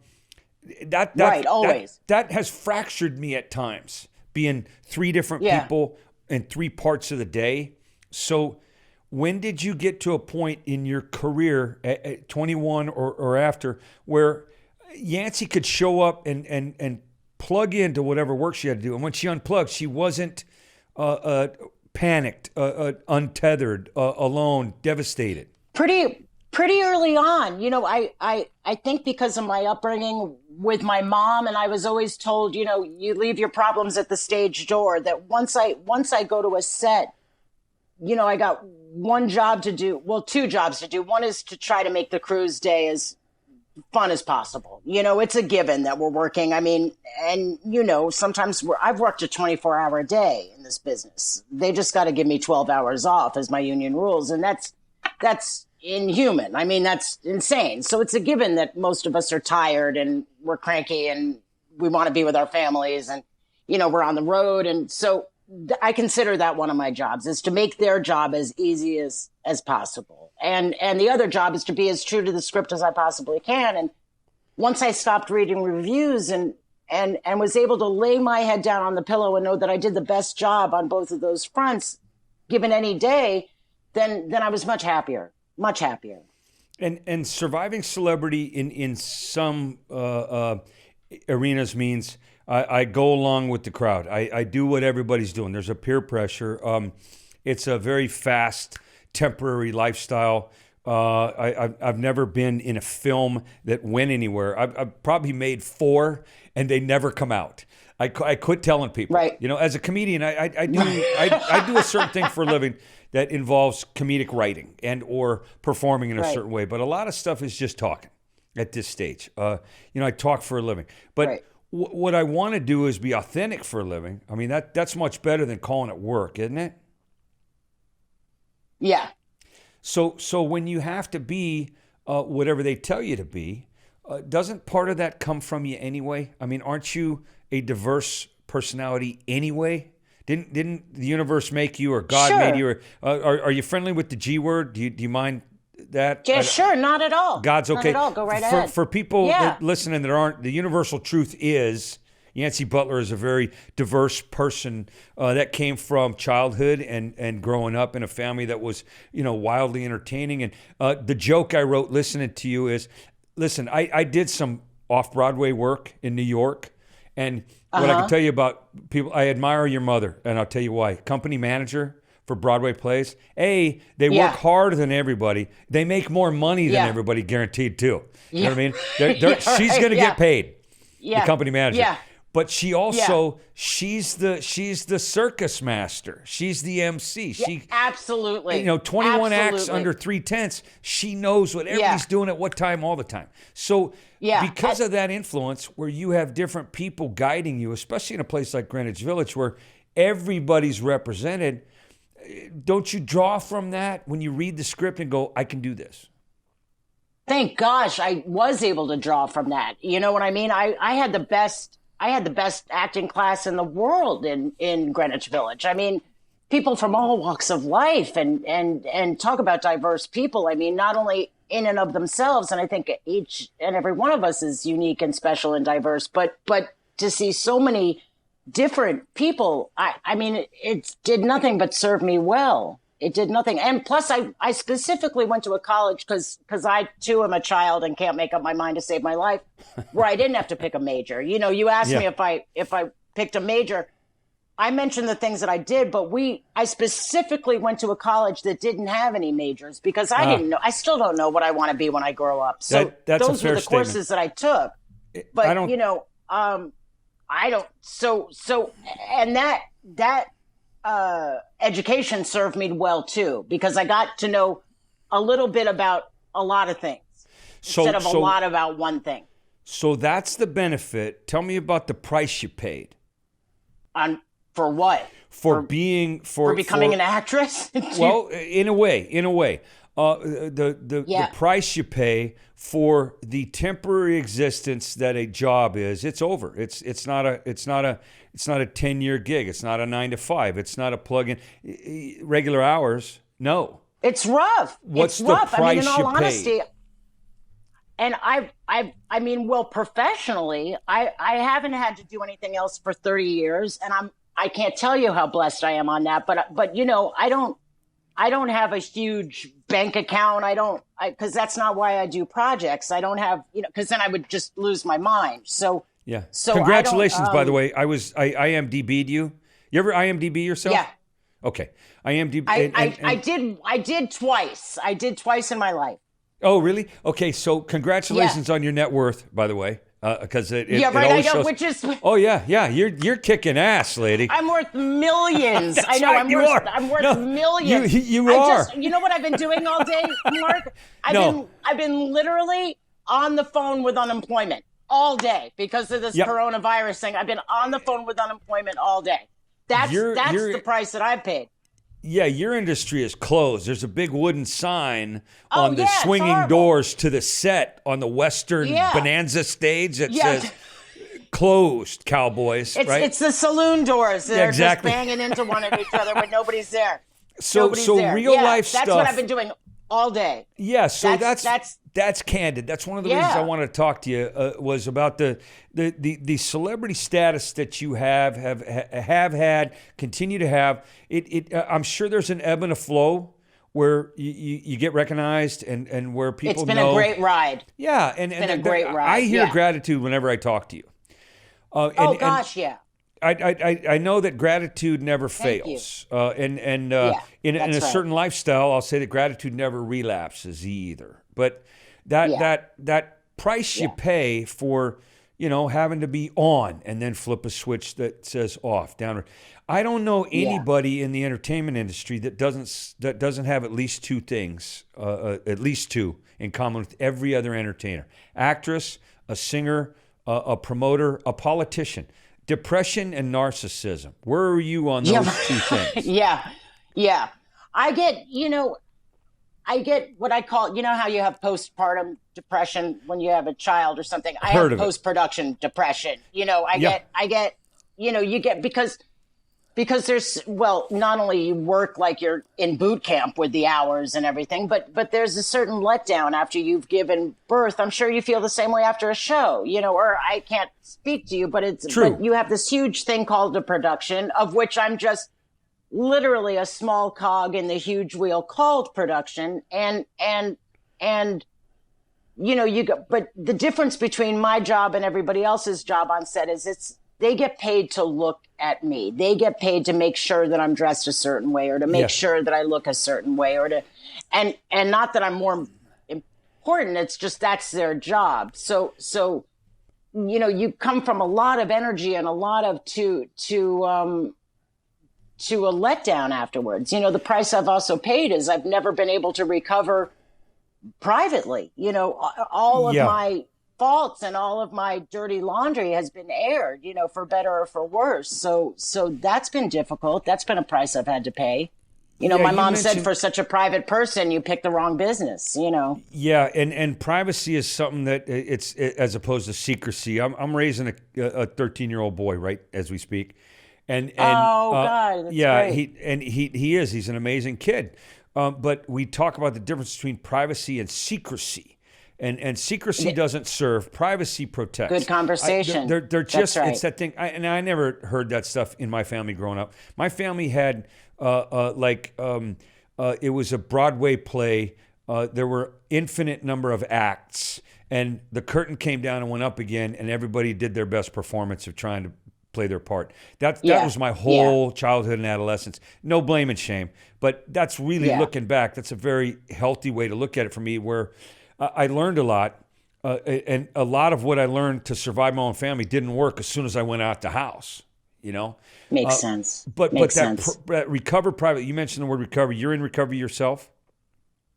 That has fractured me at times, being three different people in three parts of the day. So when did you get to a point in your career at 21 or after where Yancy could show up and plug into whatever work she had to do? And when she unplugged, she wasn't panicked, untethered, alone, devastated. Pretty early on, you know, I think because of my upbringing with my mom, and I was always told, you know, you leave your problems at the stage door, that once I go to a set, I got one job to do. Well, two jobs to do. One is to try to make the cruise day as fun as possible. It's a given that we're working. I mean, and sometimes I've worked a 24-hour day in this business. They just got to give me 12 hours off as my union rules. And that's inhuman. I mean, that's insane. So it's a given that most of us are tired and we're cranky and we want to be with our families and, we're on the road. And so I consider that one of my jobs is to make their job as easy as possible. And the other job is to be as true to the script as I possibly can. And once I stopped reading reviews and was able to lay my head down on the pillow and know that I did the best job on both of those fronts, given any day, then I was much happier. Much happier. And surviving celebrity in some arenas means I go along with the crowd. I do what everybody's doing. There's a peer pressure. It's a very fast, temporary lifestyle. I've never been in a film that went anywhere. I've probably made 4 and they never come out. I quit telling people. Right. As a comedian, I do a certain thing for a living that involves comedic writing and or performing in a certain way. But a lot of stuff is just talking at this stage. I talk for a living. But what I want to do is be authentic for a living. I mean, that's much better than calling it work, isn't it? Yeah. So when you have to be whatever they tell you to be, doesn't part of that come from you anyway? I mean, aren't you a diverse personality anyway? Didn't the universe make you, or God made you? Or are you friendly with the G word? Do you mind that? Yeah, sure. Not at all. God's okay. Not at all. Go right ahead. For people that listening that aren't, the universal truth is Yancy Butler is a very diverse person that came from childhood and growing up in a family that was, wildly entertaining. And the joke I wrote listening to you is, listen, I did some off-Broadway work in New York. And what I can tell you about people, I admire your mother, and I'll tell you why. Company manager for Broadway plays. They work harder than everybody. They make more money than everybody, guaranteed too. You know what I mean? She's going to get paid. The company manager. Yeah. But she also, she's the circus master. She's the MC. She absolutely. 21 acts under 3/10. She knows what everybody's doing at what time all the time. So because of that influence, where you have different people guiding you, especially in a place like Greenwich Village where everybody's represented, don't you draw from that when you read the script and go, I can do this? Thank gosh I was able to draw from that. You know what I mean? I had the best acting class in the world in Greenwich Village. I mean, people from all walks of life and talk about diverse people. I mean, not only in and of themselves, and I think each and every one of us is unique and special and diverse, but to see so many different people, I mean, it did nothing but serve me well. It did nothing. And plus, I specifically went to a college because I, too, am a child and can't make up my mind to save my life, where I didn't have to pick a major. You asked me if I picked a major. I mentioned the things that I did, but I specifically went to a college that didn't have any majors because I didn't know. I still don't know what I want to be when I grow up. So those were the courses that I took. But, I don't. So, and that education served me well too, because I got to know a little bit about a lot of things instead of a lot about one thing. So that's the benefit. Tell me about the price you paid. For what? For becoming an actress? Well, in a way. The price you pay for the temporary existence that a job is, it's over. It's not a 10-year gig. It's not a 9 to 5. It's not a plug-in. Regular hours, no. It's rough. What's the price I mean, in all you honesty, pay? And I mean, well, professionally, I haven't had to do anything else for 30 years, and I can't tell you how blessed I am on that. But I don't have a huge bank account. Because that's not why I do projects. I don't have, because then I would just lose my mind. So yeah. So congratulations, by the way. I IMDb'd you. You ever IMDb yourself? Yeah. Okay. IMDb. I did twice. I did twice in my life. Oh, really? Okay. So congratulations on your net worth, by the way. because it Yeah, right. I always know, shows. which is Oh yeah, you're kicking ass, lady. I'm worth millions. That's I know. right, I'm worth No, millions. You are. You know what I've been doing all day, Mark? I've been literally on the phone with unemployment all day because of this coronavirus thing. I've been on the phone with unemployment all day. That's the price that I've paid. Yeah, your industry is closed. There's a big wooden sign on the it's swinging horrible. doors to the set on the Western Bonanza stage that says closed, cowboys. It's the saloon doors that are just exactly. banging into one of each other when nobody's there. So there. real life stuff. That's what I've been doing all day. Yeah, so that's candid. That's one of the reasons I wanted to talk to you was about the celebrity status that you have had, continue to have. I'm sure there's an ebb and a flow where you get recognized and where people know. It's been a great ride. Yeah, and it's been a great ride. I hear gratitude whenever I talk to you. I know that gratitude never fails. In a certain lifestyle, I'll say that gratitude never relapses either. But that price you pay for, having to be on and then flip a switch that says off, down. I don't know anybody in the entertainment industry that doesn't have at least two things, in common with every other entertainer: actress, a singer, a promoter, a politician. Depression and narcissism. Where are you on those two things? Yeah. I get what I call, how you have postpartum depression when you have a child or something. I have post-production depression. You get because there's, not only you work like you're in boot camp with the hours and everything, but there's a certain letdown after you've given birth. I'm sure you feel the same way after a show, or I can't speak to you, but it's true. But you have this huge thing called the production, of which I'm just literally a small cog in the huge wheel called production. And but the difference between my job and everybody else's job on set is they get paid to look at me. They get paid to make sure that I'm dressed a certain way or to make sure that I look a certain way and not that I'm more important. It's just that's their job. So you come from a lot of energy and a lot of to a letdown afterwards. The price I've also paid is I've never been able to recover privately. All of my faults and all of my dirty laundry has been aired, for better or for worse. So that's been difficult. That's been a price I've had to pay. My mom said for such a private person, you picked the wrong business, Yeah. And privacy is something that it's as opposed to secrecy. I'm raising a 13-year-old boy right as we speak. And God, that's great. He's an amazing kid. But we talk about the difference between privacy and secrecy. And secrecy doesn't serve. Privacy protects. Good conversation. They're just, right. It's that thing. I never heard that stuff in my family growing up. My family had, it was a Broadway play. There were infinite number of acts. And the curtain came down and went up again, and everybody did their best performance of trying to play their part. That was my whole childhood and adolescence. No blame and shame. But that's really, looking back, that's a very healthy way to look at it for me, where I learned a lot, and a lot of what I learned to survive my own family didn't work as soon as I went out the house, Makes sense. But that recover private, you mentioned the word recovery. You're in recovery yourself?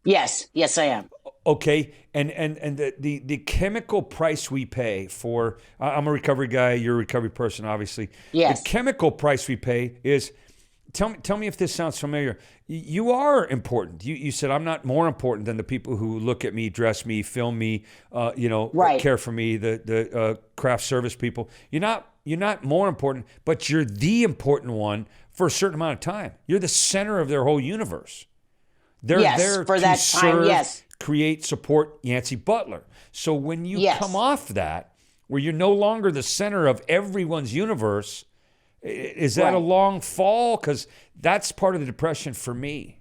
Yes, I am. Okay, and the chemical price we pay for, I'm a recovery guy, you're a recovery person, obviously. Yes. The chemical price we pay is, tell me if this sounds familiar. You are important. You said I'm not more important than the people who look at me, dress me, film me, care for me, the craft service people. You're not more important, but you're the important one for a certain amount of time. You're the center of their whole universe. They're there for to that serve, time, create, support Yancy Butler. So when you come off that, where you're no longer the center of everyone's universe, is that a long fall? Because that's part of the depression for me,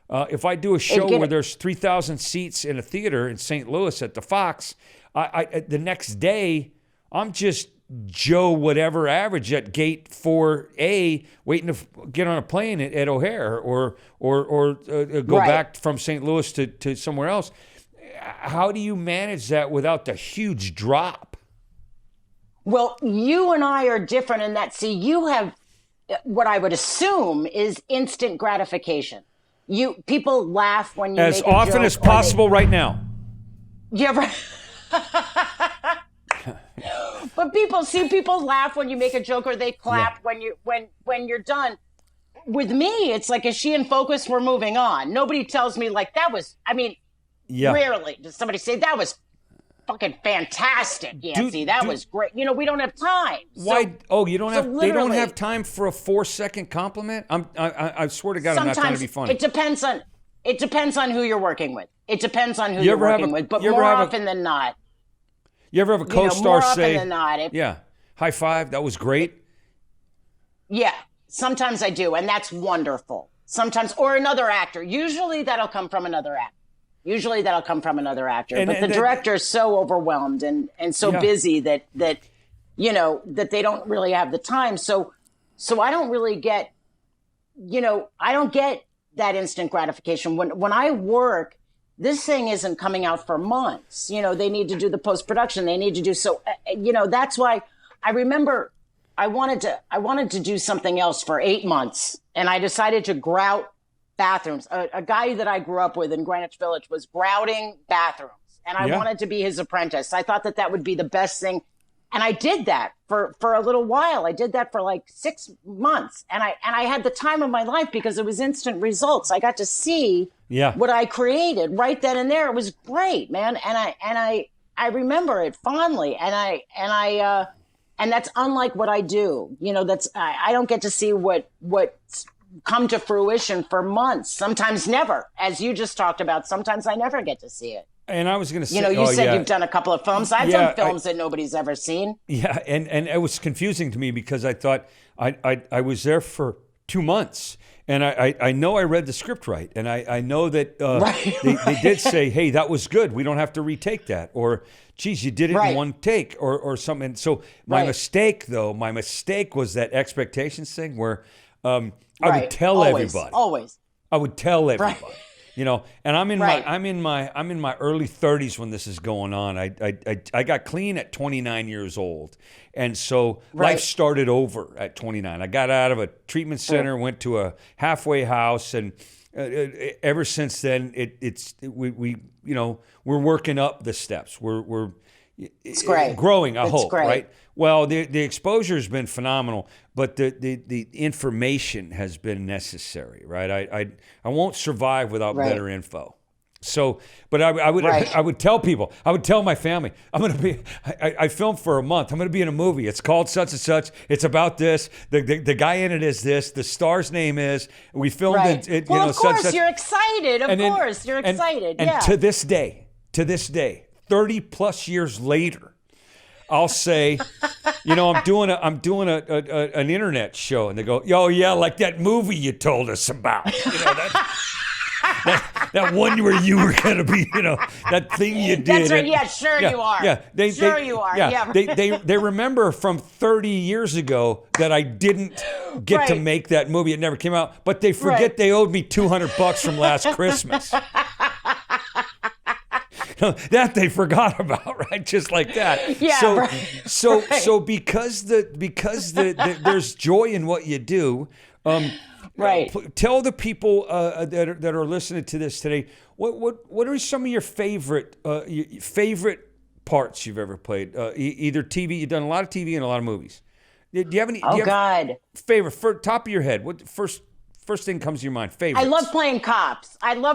If I do a show where there's 3,000 seats in a theater in St. Louis at the Fox, I the next day, I'm just Joe whatever average at gate 4A waiting to get on a plane at O'Hare or go back from St. Louis to somewhere else. how do you manage that without the huge drop? Well, you and I are different in that, see, you have what I would assume is instant gratification. People laugh when you as make a often joke as possible right now. Yeah, right. But people laugh when you make a joke, or they clap when you're done. With me, it's like, is she in focus? We're moving on. Nobody tells me like that was. I mean, rarely does somebody say that was fucking fantastic, Yancy. That was great. We don't have time. Why? You don't have. They don't have time for a 4-second compliment. I swear to God, I'm not trying to be funny. It depends on who you're working with. It depends on who you're working with. But more often than not. You ever have a co-star say? More often than not. High five. That was great. Yeah. Sometimes I do, and that's wonderful. Sometimes, or another actor. Usually that'll come from another actor. But the director is so overwhelmed and so busy that they don't really have the time. So I don't really get, I don't get that instant gratification. When I work, this thing isn't coming out for months. They need to do the post-production. They need to do that's why I remember I wanted to do something else for 8 months, and I decided to grout bathrooms. A guy that I grew up with in Greenwich Village was grouting bathrooms, and I wanted to be his apprentice. I thought that would be the best thing, and I did that for a little while. I did that for like 6 months, and I had the time of my life because it was instant results. I got to see what I created right then and there. It was great, man, and I remember it fondly, and that's unlike what I do. I don't get to see what's come to fruition for months, sometimes never. As you just talked about, sometimes I never get to see it. And I was going to say, you said you've done a couple of films. I've done films that nobody's ever seen. Yeah, and it was confusing to me because I thought I was there for 2 months. And I know I read the script right. And I know that they did say, hey, that was good. We don't have to retake that. Or, geez, you did it in one take or something. So my mistake was that expectations thing where I would tell everybody. Always. I would tell everybody. And I'm in my early 30s when this is going on. I got clean at 29 years old. And so life started over at 29. I got out of a treatment center, went to a halfway house, and ever since then we're working up the steps. We're it's great. Growing, I it's hope, great. Right? Well, the exposure has been phenomenal, but the information has been necessary, right? I won't survive without better info. So, but I would tell people, I would tell my family, I filmed for a month. I'm going to be in a movie. It's called such and such. It's about this. The guy in it is this. The star's name is. We filmed it. Well, of course, you're excited. Of course, you're excited. And to this day, 30 plus years later, I'll say, I'm doing an internet show, and they go, "Oh yeah, like that movie you told us about." That one where you were going to be, that thing you did. That's right. Yeah, sure you are. Yeah, you are. Yeah. They remember from 30 years ago that I didn't get to make that movie. It never came out, but they forget they owed me $200 from last Christmas. That they forgot about, right? Just like that. Yeah. So because there's joy in what you do. Tell the people that are listening to this today, what are some of your favorite parts you've ever played? Either TV, you've done a lot of TV and a lot of movies. Do you have any? Favorite, for top of your head? What first thing comes to your mind? Favorites? I love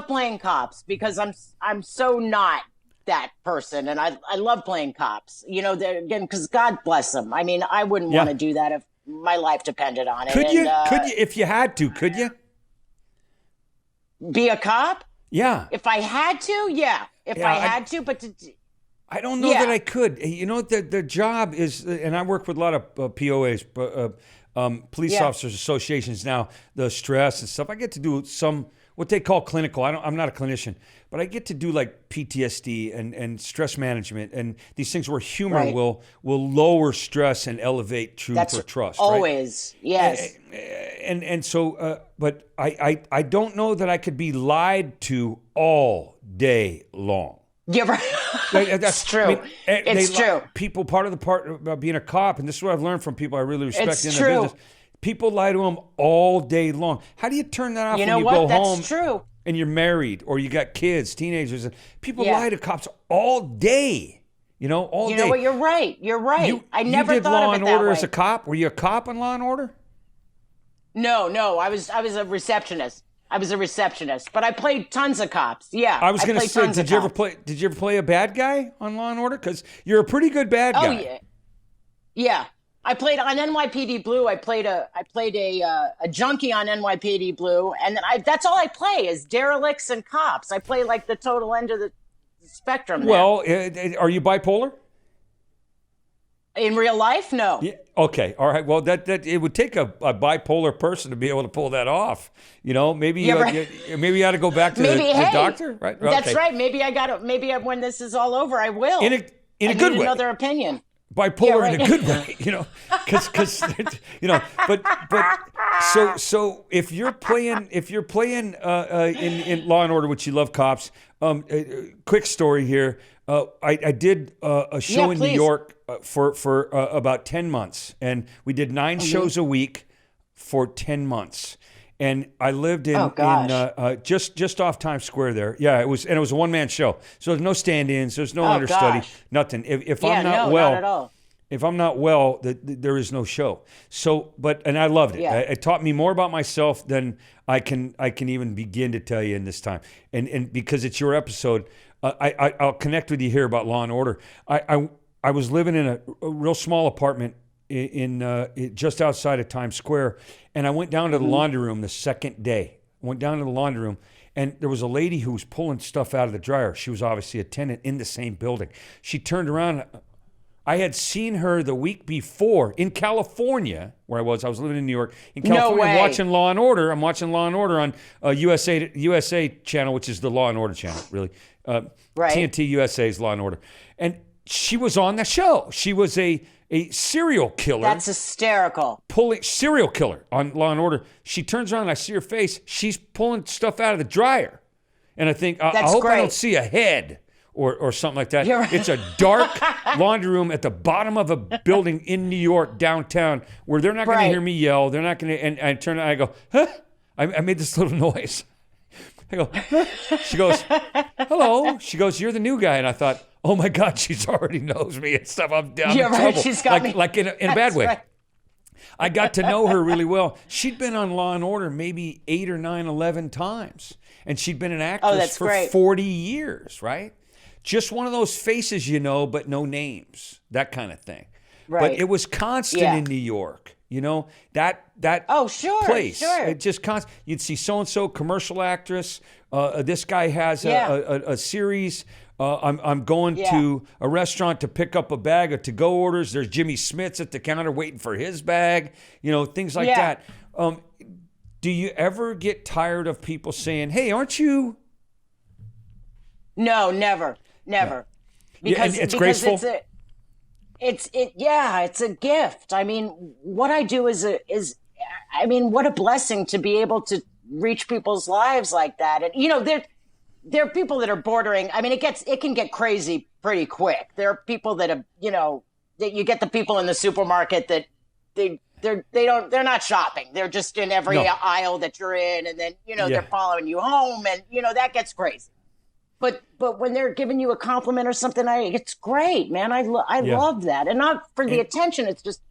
playing cops because I'm so not that person, and I love playing cops. Again, because God bless them. I mean, I wouldn't want to do that if my life depended on it. Could you, if you had to, could you? Be a cop? Yeah. If I had to, yeah. I had to, but I don't know that I could. The job is, and I work with a lot of POAs, police officers associations now, the stress and stuff. I get to do some, what they call clinical. I'm not a clinician, but I get to do like PTSD and stress management and these things where humor will lower stress and elevate truth or trust. Always, right? yes. And so, but I don't know that I could be lied to all day long. Yeah, right. That's true. I mean, it's true. People, part about being a cop, and this is what I've learned from people I really respect It's in true. the business. People lie to them all day long. How do you turn that off You when know you what? go That's home true. and you're married or you got kids, teenagers? People Yeah. lie to cops all day. All day. You know what? You're right. You're right. I never you did thought Law of it and that Order way. as a cop. Were you a cop in Law and Order? No. I was a receptionist. But I played tons of cops. Yeah. I was going to played say, tons of did you ever cops. play a bad guy on Law and Order? Because you're a pretty good bad guy. Oh yeah. Yeah. I played on NYPD Blue. I played a junkie on NYPD Blue, and then that's all I play is derelicts and cops. I play like the total end of the spectrum. Well, are you bipolar? In real life, no. Yeah. Okay. All right. Well, that it would take a bipolar person to be able to pull that off. Maybe maybe you ought to go back to the doctor. Right. That's okay. right. Maybe when this is all over, I will. In a good way. Another opinion. Bipolar in a good way, because but so if you're playing in Law and Order, which you love cops. Quick story here. I did a show in New York for about 10 months, and we did 9 shows a week for 10 months. And I lived in just off Times Square there. Yeah, it was a one-man show. So there's no stand-ins, there's no understudy, nothing. If I'm not well, not at all. If I'm not well, there is no show. So, and I loved it. Yeah. It taught me more about myself than I can even begin to tell you in this time. And because it's your episode, I'll connect with you here about Law and Order. I was living in a real small apartment in just outside of Times Square, and I went down to the laundry room the second day. I went down to the laundry room, and there was a lady who was pulling stuff out of the dryer. She was obviously a tenant in the same building. She turned around. I had seen her the week before in California, where I was living in New York. In California, watching Law and Order. I'm watching Law and Order on USA channel, which is the Law and Order channel, really. Right. TNT USA's Law and Order. And she was on the show. She was a serial killer. That's hysterical. Serial killer on Law and Order. She turns around, I see her face. She's pulling stuff out of the dryer. And I think, I hope I don't see a head or something like that. Right. It's a dark laundry room at the bottom of a building in New York, downtown, where they're not going to hear me yell. They're not going to, and I turn around, I go, huh? I made this little noise. I go, huh? She goes, hello. She goes, you're the new guy. And I thought, oh my God, she's already knows me and stuff. I'm down in trouble. She's got me. Like in a bad way. Right. I got to know her really well. She'd been on Law and Order maybe 8 or 9, 11 times. And she'd been an actress for 40 years, right? Just one of those faces, but no names, that kind of thing. Right. But it was constant in New York, that place. Sure. It just constant. You'd see so-and-so commercial actress. This guy has a series. I'm going to a restaurant to pick up a bag of to-go orders. There's Jimmy Smits at the counter waiting for his bag, things like that. Do you ever get tired of people saying, hey, aren't you? No, never. Because it's graceful. It's a gift. I mean, what I do is what a blessing to be able to reach people's lives like that. And there are people that are bordering. I mean, it can get crazy pretty quick. There are people that have, that you get the people in the supermarket that they're not shopping. They're just in every aisle that you're in, and then they're following you home, and that gets crazy. But when they're giving you a compliment or something, it's great, man. I love that, and not for the attention. It's just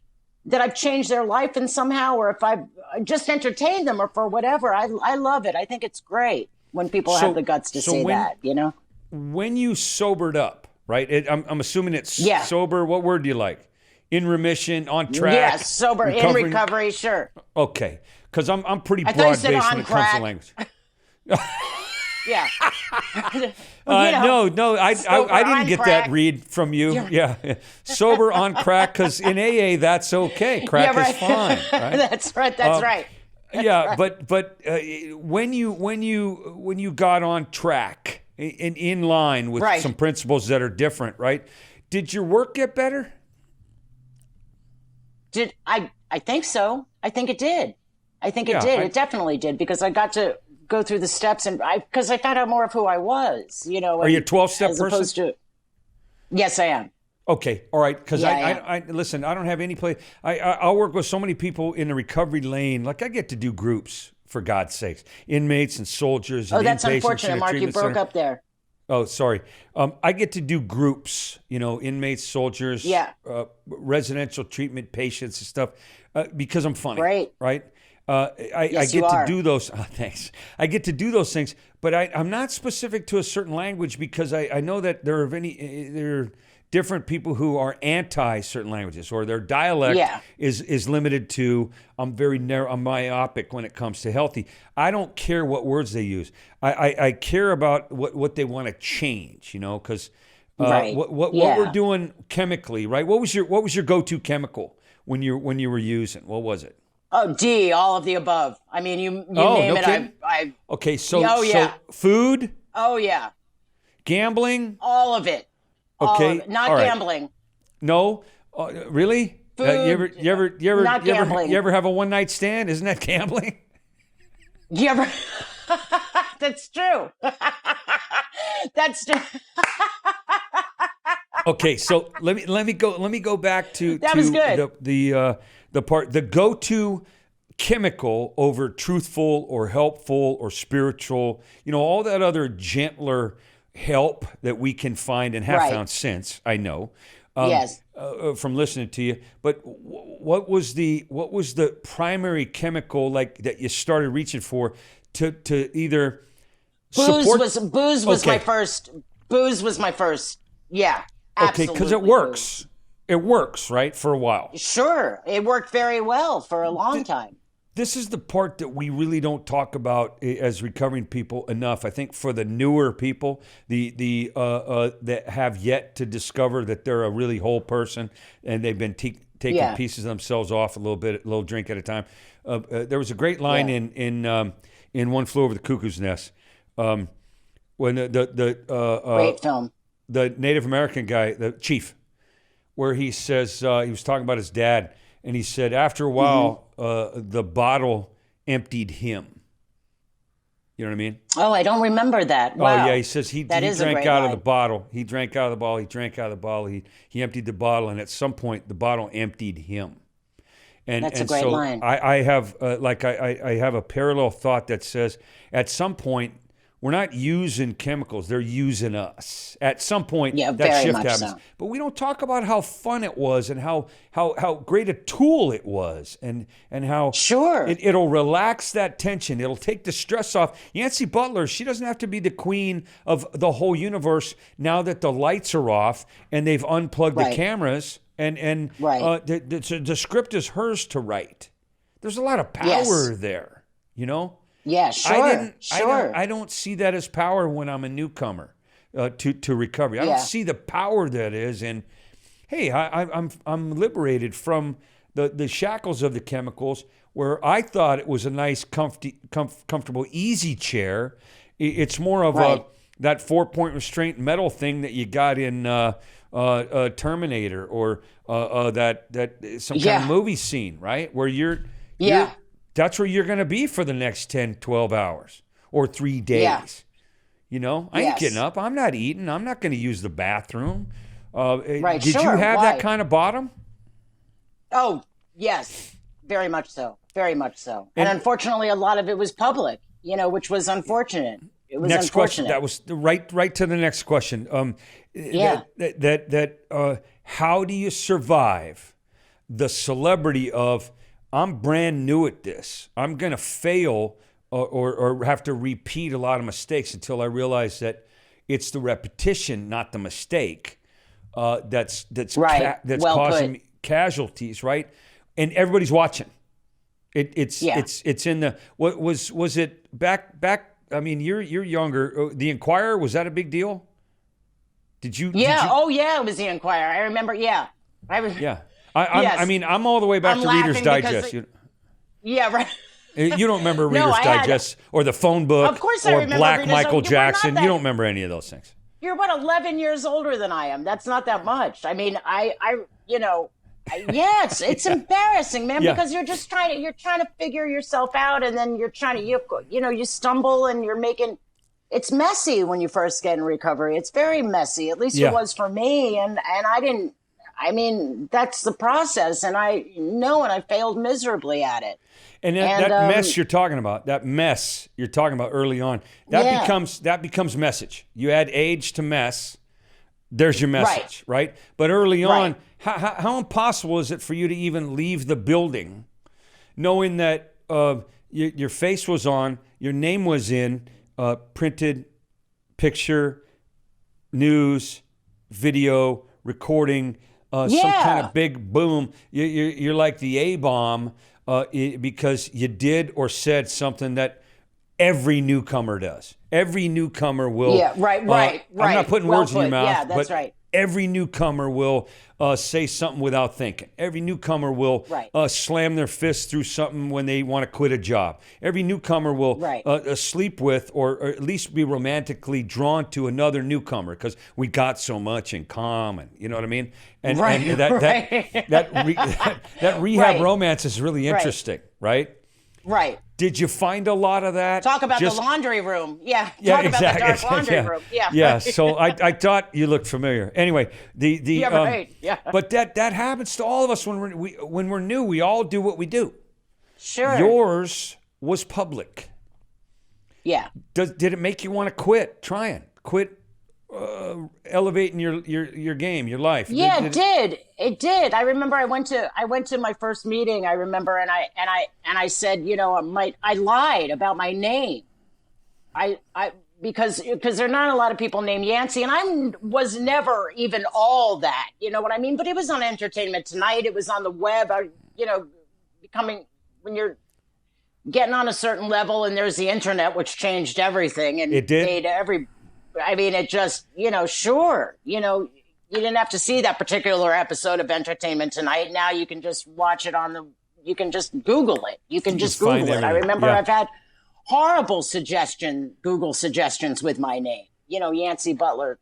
that I've changed their life in somehow, or if I've just entertained them, or for whatever. I love it. I think it's great when people have the guts to say that. When you sobered up, right? I'm assuming it's sober. What word do you like? In remission, on track. Yes, sober, recovering. In recovery, sure. Okay, because I'm pretty broad-based when it comes to language. Yeah. No, I didn't get crack. that read from you. Yeah. Sober on crack, because in AA, that's okay. Crack is fine. Right? That's right. That's right. But when you got on track, in line with some principles that are different, right? Did your work get better? I think so. I think it did. It definitely did, because I got to go through the steps, and because I found out more of who I was, you know. Are you a 12-step person? Opposed to, yes, I am. Okay, all right. Because Yeah, I listen. I don't have any place. I'll work with so many people in the recovery lane. Like I get to do groups, for God's sakes, inmates and soldiers. And That's inpatients unfortunate, in a Mark. You treatment broke center. up there. Oh, sorry. I get to do groups. You know, inmates, soldiers, residential treatment patients and stuff, because I'm funny. Great. Right. I Yes, get you to are. do those. Thanks. I get to do those things, but I'm not specific to a certain language because I know that there are different people who are anti certain languages, or their dialect is limited to. I'm very narrow. I'm myopic when it comes to healthy. I don't care what words they use. I care about what they want to change. You know, because what we're doing chemically, right? What was your go-to chemical when you were using? What was it? Oh, D, all of the above. I mean, you name no it. kidding? Okay, so food, Oh yeah, gambling, all of it. All okay, of it. Not all right. gambling. No, really? Food, not you gambling. ever have a one-night stand? Isn't that gambling? You ever? That's true. That's true. Okay, so let me go back to That was good. the part, the go-to chemical over truthful or helpful or spiritual, you know, all that other gentler help that we can find and have found since, I know. Yes. From listening to you, but what was the primary chemical like that you started reaching for to either support? Booze was my first. Booze was my first. Yeah. Okay, because it works. It works, right, for a while. Sure, it worked very well for a long time. This is the part that we really don't talk about as recovering people enough. I think for the newer people, the that have yet to discover that they're a really whole person and they've been taking pieces of themselves off a little drink at a time. There was a great line in One Flew Over the Cuckoo's Nest when the Great film. The Native American guy, the chief, where he says he was talking about his dad, and he said after a while the bottle emptied him. You know what I mean? Oh, I don't remember that. Wow. Oh yeah, he says he drank out of the bottle. He drank out of the bottle. He drank out of the bottle. He emptied the bottle, and at some point the bottle emptied him. And that's a great line. I have I have a parallel thought that says at some point we're not using chemicals; they're using us. At some point, that shift happens. So. But we don't talk about how fun it was and how great a tool it was, and how it'll relax that tension. It'll take the stress off. Yancy Butler, she doesn't have to be the queen of the whole universe now that the lights are off and they've unplugged the cameras, and the script is hers to write. There's a lot of power there, you know. Yeah, sure. I don't see that as power when I'm a newcomer to recovery. I don't see the power that is. And hey, I'm liberated from the shackles of the chemicals. Where I thought it was a nice, comfortable, easy chair. It's more of that 4-point restraint metal thing that you got in Terminator or that some kind of movie scene, right? Where you're that's where you're going to be for the next 10, 12 hours or 3 days. Yeah. You know, I ain't getting up. I'm not eating. I'm not going to use the bathroom. Did you have that kind of bottom? Oh, yes. Very much so. Very much so. And unfortunately, a lot of it was public, you know, which was unfortunate. It was next unfortunate. Question. That was right to the next question. How do you survive the celebrity of I'm brand new at this. I'm going to fail or have to repeat a lot of mistakes until I realize that it's the repetition, not the mistake, that's causing me casualties, right? And everybody's watching. It's in the what was it back? I mean, you're younger. The Inquirer, was that a big deal? Did you? It was the Inquirer. I remember. Yeah. I mean, I'm all the way back to Reader's Digest. Right. You don't remember Reader's Digest or the phone book of course I or remember Black Reader's Michael Jackson. You don't remember any of those things. You're about 11 years older than I am. That's not that much. I mean, I Yeah, it's embarrassing, man, Yeah. because you're trying to figure yourself out, and then you stumble and it's messy when you first get in recovery. It's very messy. At least Yeah. it was for me, and that's the process, and I failed miserably at it. And that mess you're talking about, early on, that becomes message. You add age to mess, there's your message, right? But early on, how impossible is it for you to even leave the building knowing that your face was on, your name was in, printed, picture, news, video, recording, some kind of big boom. You're like the A-bomb because you did or said something that every newcomer does. Every newcomer will. Yeah, right. I'm not putting words in your mouth. Yeah, that's but right. Every newcomer will say something without thinking. Every newcomer will slam their fist through something when they want to quit a job. Every newcomer will sleep with or at least be romantically drawn to another newcomer because we got so much in common. You know what I mean? And that rehab romance is really interesting, right? Right. Did you find a lot of that? Talk about the laundry room. Yeah. Yeah, Talk about the dark laundry room. Yeah. Yeah. So I thought you looked familiar. Anyway, But that happens to all of us when we're new. We all do what we do. Sure. Yours was public. Yeah. Did it make you want to quit? Quit elevating your game, your life? Yeah, it did. I remember I went to my first meeting. I remember, and I said, I lied about my name. Because there are not a lot of people named Yancy, and I was never even all that. You know what I mean? But it was on Entertainment Tonight. It was on the web. When you're getting on a certain level, and there's the internet, which changed everything, and it did. Made it just, sure, you didn't have to see that particular episode of Entertainment Tonight. Now you can just watch it you can just Google it. You can just Google it. I remember I've had horrible Google suggestions with my name. Yancy Butler.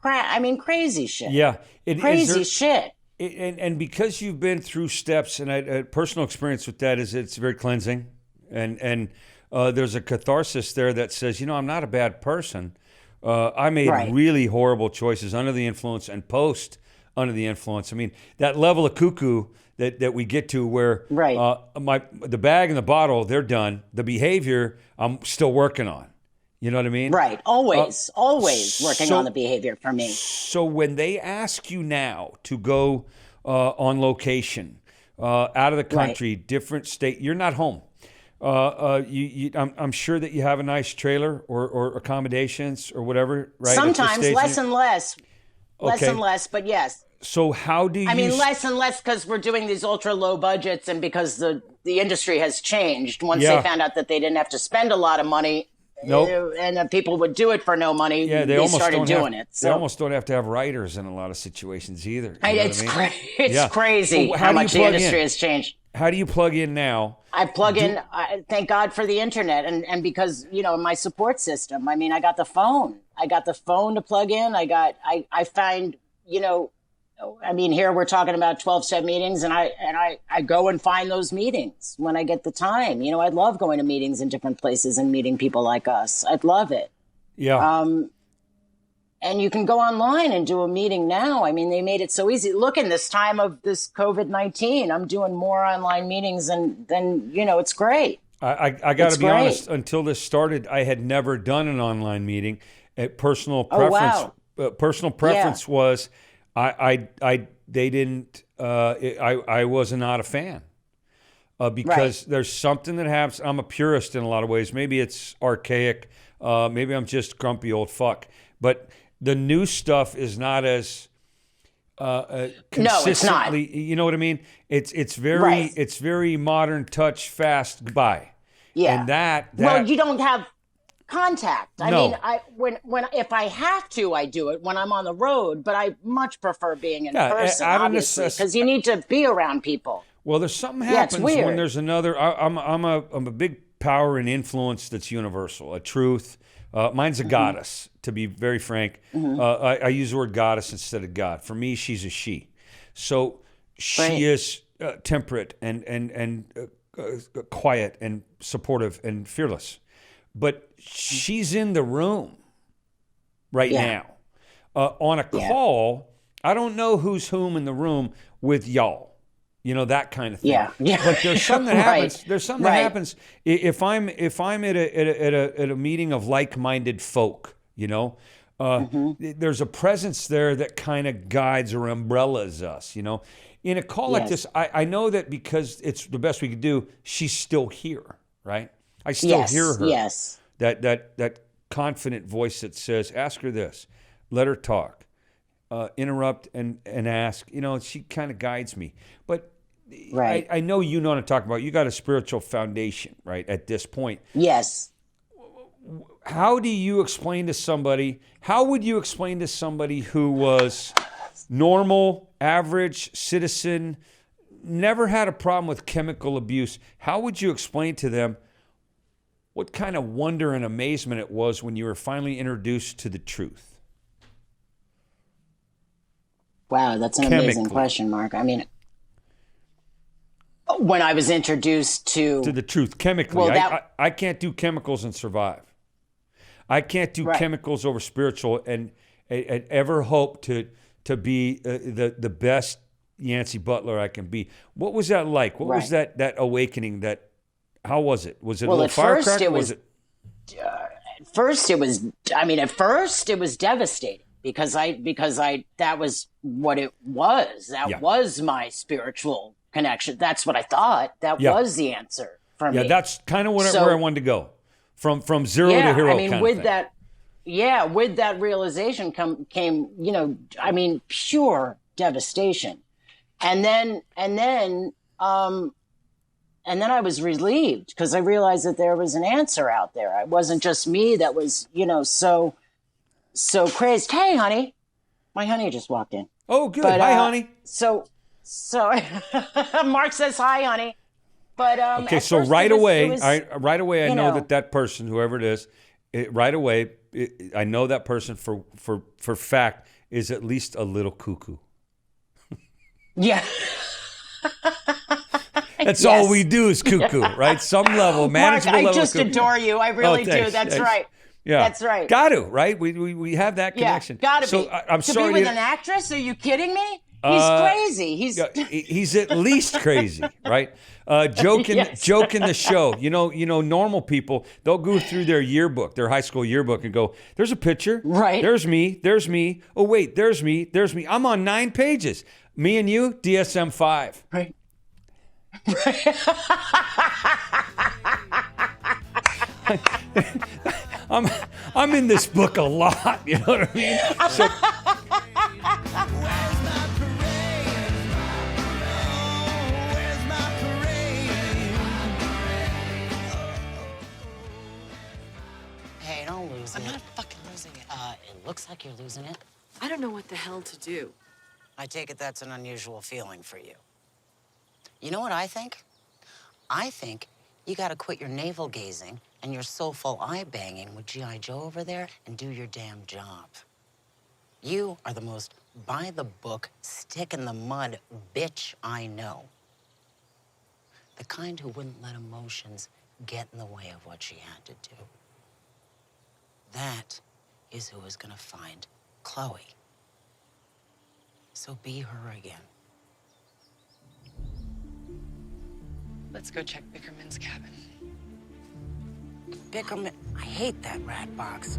Crazy shit. Yeah. Crazy shit. And because you've been through steps, and I personal experience with that is it's very cleansing. And there's a catharsis there that says, I'm not a bad person. I made really horrible choices under the influence and post under the influence. I mean, that level of cuckoo that we get to where the bag and the bottle, they're done. The behavior, I'm still working on. You know what I mean? Right. Always working on the behavior for me. So when they ask you now to go on location, out of the country, different state, you're not home. I'm sure that you have a nice trailer or accommodations or whatever, right? Sometimes less and less, but yes. So how do you? Less and less because we're doing these ultra low budgets, and because the industry has changed. Once they found out that they didn't have to spend a lot of money, and that people would do it for no money, they started doing it. So. They almost don't have to have writers in a lot of situations either. It's crazy how much the industry has changed. How do you plug in now? I plug in, thank God for the internet. And because, my support system, I got the phone. I got the phone to plug in. I find, here we're talking about 12-step meetings, and I go and find those meetings when I get the time. I love going to meetings in different places and meeting people like us. I'd love it. Yeah. And you can go online and do a meeting now. They made it so easy. Look, in this time of this COVID-19, I'm doing more online meetings than it's great. I got to be honest, until this started, I had never done an online meeting. Personal preference was I was not a fan. Because there's something that happens. I'm a purist in a lot of ways. Maybe it's archaic. Maybe I'm just grumpy old fuck. But the new stuff is not as consistently. No, it's not. You know what I mean? It's very modern, touch, fast, goodbye. Yeah. And that well, you don't have contact. If I have to, I do it when I'm on the road. But I much prefer being in person, obviously, because you need to be around people. Well, there's something happens when there's another. I'm a big power and influence that's universal, a truth. Mine's a goddess, to be very frank. I use the word goddess instead of God. For me, she's a she. So she is temperate and quiet and supportive and fearless. But she's in the room right now. On a call, I don't know who's whom in the room with y'all. You know, that kind of thing. Yeah. But there's something that happens. Right. There's something that happens if I'm at a meeting of like-minded folk, you know. There's a presence there that kind of guides or umbrellas us, you know. In a call like this, I know that because it's the best we could do, she's still here, right? I still hear her. Yes. That confident voice that says, ask her this, let her talk, interrupt and ask. You know, she kind of guides me. But I know you know what I'm talking about. You got a spiritual foundation, right, at this point. Yes. How do you explain to somebody, how would you explain to somebody who was normal, average citizen, never had a problem with chemical abuse? How would you explain to them what kind of wonder and amazement it was when you were finally introduced to the truth? Wow, that's an amazing question, Mark. I mean, when I was introduced to the truth chemically, I can't do chemicals and survive. I can't do chemicals over spiritual and ever hope to be the best Yancy Butler I can be. What was that like? What was that awakening? How was it? Was it a little firecracker? At first it was devastating because that was what it was. That was my spiritual connection. That's what I thought. That was the answer for me. Yeah, that's kind of where I wanted to go. From zero to hero. I mean, with that realization came, you know, I mean, pure devastation. And then I was relieved because I realized that there was an answer out there. It wasn't just me that was, you know, so crazed. Hey, honey. My honey just walked in. Oh, good. Hi, honey. So Mark says, hi, honey. But okay, so right away, I know that person, whoever it is, I know that person for fact is at least a little cuckoo. Yeah. That's all we do is cuckoo, right? Some level, manageable Mark, level. I just adore you. I really do. That's thanks. Right. Yeah, that's right. Got to, right? We have that connection. Got to so be. I'm sorry be with an actress? Are you kidding me? He's crazy. He's at least crazy, right? Joke in the show. You know, normal people, they'll go through their yearbook, their high school yearbook, and go, "There's a picture. Right. There's me. Oh wait, there's me. I'm on 9 pages. Me and you, DSM-5. Right. I'm in this book a lot. You know what I mean? So, Hey, don't lose it. I'm not fucking losing it. It looks like you're losing it. I don't know what the hell to do. I take it that's an unusual feeling for you. You know what I think? I think you gotta quit your navel gazing and your soulful eye banging with G.I. Joe over there and do your damn job. You are the most by-the-book, stick-in-the-mud bitch I know. The kind who wouldn't let emotions get in the way of what she had to do. That is who is gonna find Chloe. So be her again. Let's go check Bickerman's cabin. Bickerman, I hate that rat box.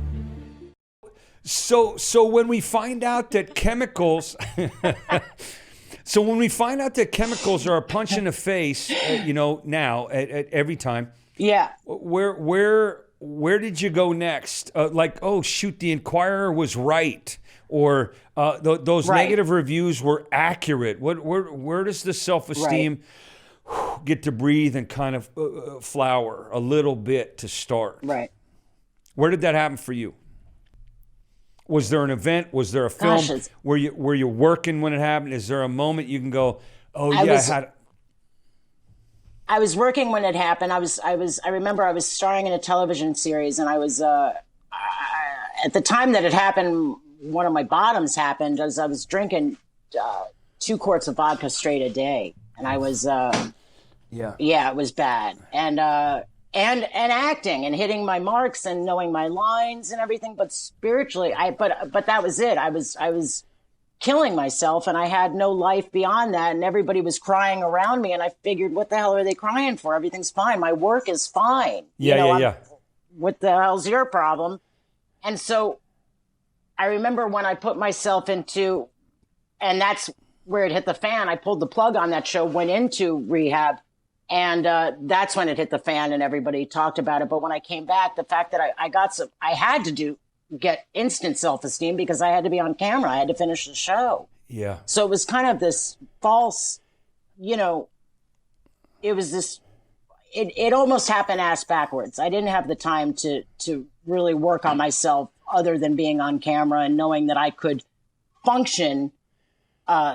So when we find out that chemicals, are a punch in the face, now at every time. Yeah. Where did you go next? Oh shoot, the Inquirer was right, or those negative reviews were accurate. Where does the self-esteem get to breathe and kind of flower a little bit to start? Right. Where did that happen for you? Was there an event? Was there a film? Were you working when it happened? Is there a moment you can go, oh yeah, I was working when it happened. I remember I was starring in a television series, and I was at the time that it happened. One of my bottoms happened as I was drinking 2 2 quarts of vodka straight a day, and I was Yeah. yeah, it was bad. And acting and hitting my marks and knowing my lines and everything, but spiritually but that was it. I was killing myself, and I had no life beyond that, and everybody was crying around me, and I figured, what the hell are they crying for? Everything's fine. My work is fine. Yeah. What the hell's your problem? And so I remember when I put myself into, and that's where it hit the fan. I pulled the plug on that show, went into rehab, and that's when it hit the fan and everybody talked about it. But when I came back, the fact that I had to get instant self-esteem because I had to be on camera. I had to finish the show. Yeah. So it was kind of this false, it was this, it almost happened ass backwards. I didn't have the time to really work on myself other than being on camera and knowing that I could function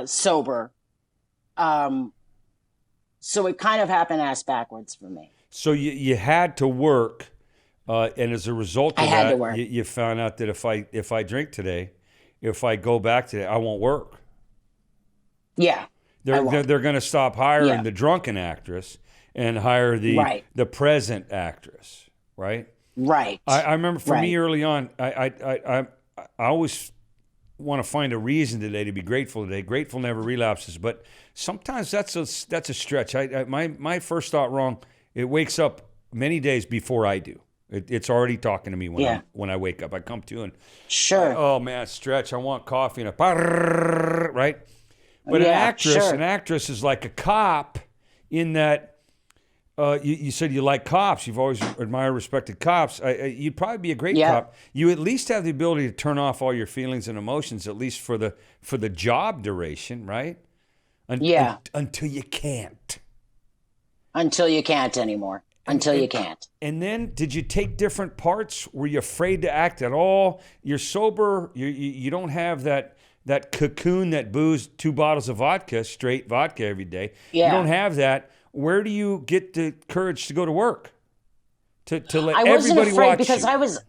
sober. So it kind of happened ass backwards for me. So you had to work, and as a result of that, you found out that if I drink today, if I go back today, I won't work. Yeah, they're going to stop hiring the drunken actress and hire the present actress, right? Right. I remember for me early on, I always want to find a reason today to be grateful today. Grateful never relapses, but sometimes that's a stretch. My first thought wrong. It wakes up many days before I do. It's already talking to me when I wake up. I come to and oh man, stretch. I want coffee and right. But an actress is like a cop in that you said you like cops. You've always admired, respected cops. You'd probably be a great cop. You at least have the ability to turn off all your feelings and emotions, at least for the job duration, right? Until you can't. Until you can't anymore. Until you can't. And then, did you take different parts? Were you afraid to act at all? You're sober. You don't have that cocoon that booze 2 bottles of vodka, straight vodka every day. Yeah. You don't have that. Where do you get the courage to go to work? To let I wasn't everybody afraid watch because you? I was,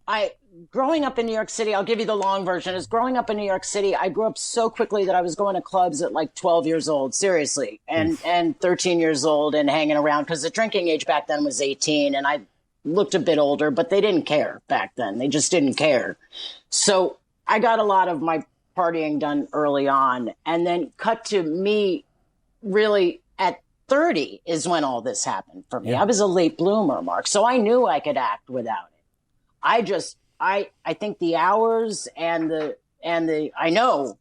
I growing up in New York City, I'll give you the long version, is growing up in New York City, I grew up so quickly that I was going to clubs at like 12 years old, seriously, and 13 years old and hanging around because the drinking age back then was 18 and I looked a bit older, but they didn't care back then. They just didn't care. So I got a lot of my partying done early on, and then cut to me really at 30 is when all this happened for me. I was a late bloomer, Mark, so I knew I could act without it. I think the hours and I know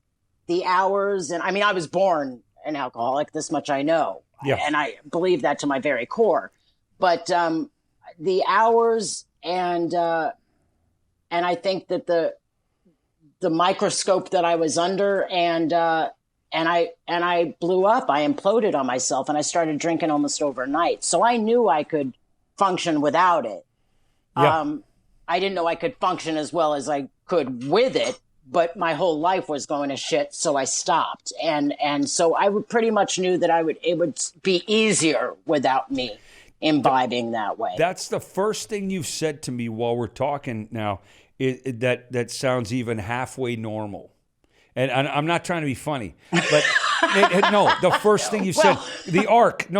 the hours, and I mean, I was born an alcoholic, this much I know. Yeah. And I believe that to my very core, but the hours and I think that the microscope that I was under and I blew up. I imploded on myself, and I started drinking almost overnight. So I knew I could function without it. Yeah. I didn't know I could function as well as I could with it, but my whole life was going to shit, so I stopped. And so I pretty much knew that it would be easier without me imbibing that way. That's the first thing you've said to me while we're talking now. That sounds even halfway normal. And I'm not trying to be funny, but no, the first thing you said, the arc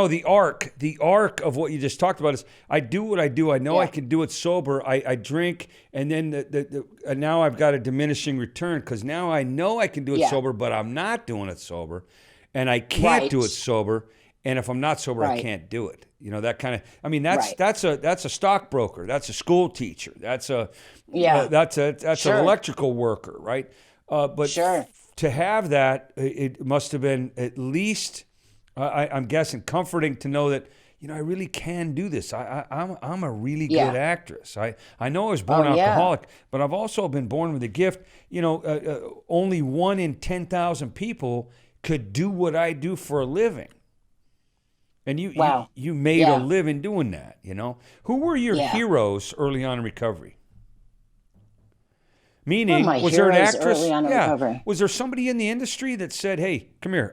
of what you just talked about is, I do what I do. I know I can do it sober. I drink, and then and now I've got a diminishing return because now I know I can do it sober, but I'm not doing it sober, and I can't do it sober. And if I'm not sober, I can't do it. You know, that kind of. I mean, that's a stockbroker. That's a school teacher. That's a an electrical worker, right? But to have that, it must have been at least, I'm guessing, comforting to know that, I really can do this. I'm a really good actress. I know I was born alcoholic, but I've also been born with a gift. Only 1 in 10,000 people could do what I do for a living. And you made a living doing that, Who were your heroes early on in recovery? Meaning, was there an actress? Was there somebody in the industry that said, "Hey, come here.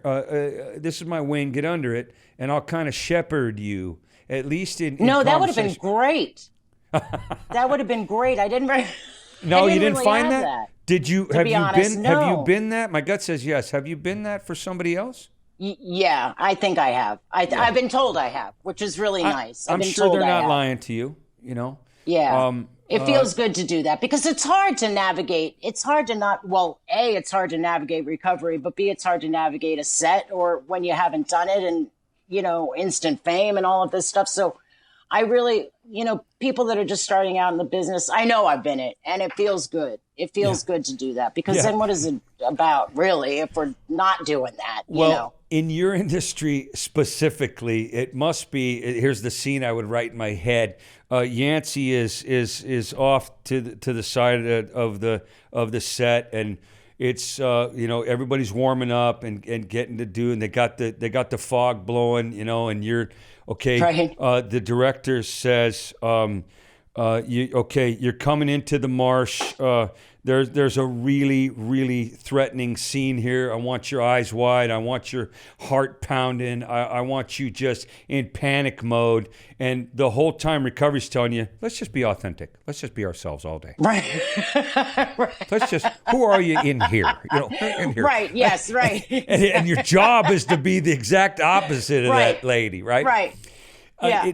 This is my wing. Get under it, and I'll kind of shepherd you, at least in." No, that would have been great. That would have been great. I didn't. No, you didn't really find have that? Did you? To be honest, Have you no. been that? My gut says yes. Have you been that for somebody else? Yeah, I think I have. I've been told I have, which is really nice. I've I'm been sure told they're I not have. lying to you. You know. Yeah. It feels good to do that because it's hard to navigate. It's hard to not, well, A, it's hard to navigate recovery, but B, it's hard to navigate a set or when you haven't done it and, instant fame and all of this stuff. So I really, people that are just starting out in the business, I know I've been it and it feels good. It feels good to do that because then what is it about really if we're not doing that, in your industry specifically, it must be. Here's the scene I would write in my head. Yancey is off to the side of the set, and it's everybody's warming up and getting to do, and they got the fog blowing, and you're okay. Right. The director says, you're coming into the marsh. There's a really, really threatening scene here. I want your eyes wide. I want your heart pounding. I want you just in panic mode. And the whole time recovery's telling you, let's just be authentic. Let's just be ourselves all day. Right. Let's just, who are you in here? In here. Right. Yes. Right. And your job is to be the exact opposite of that lady, right? Right. Yeah.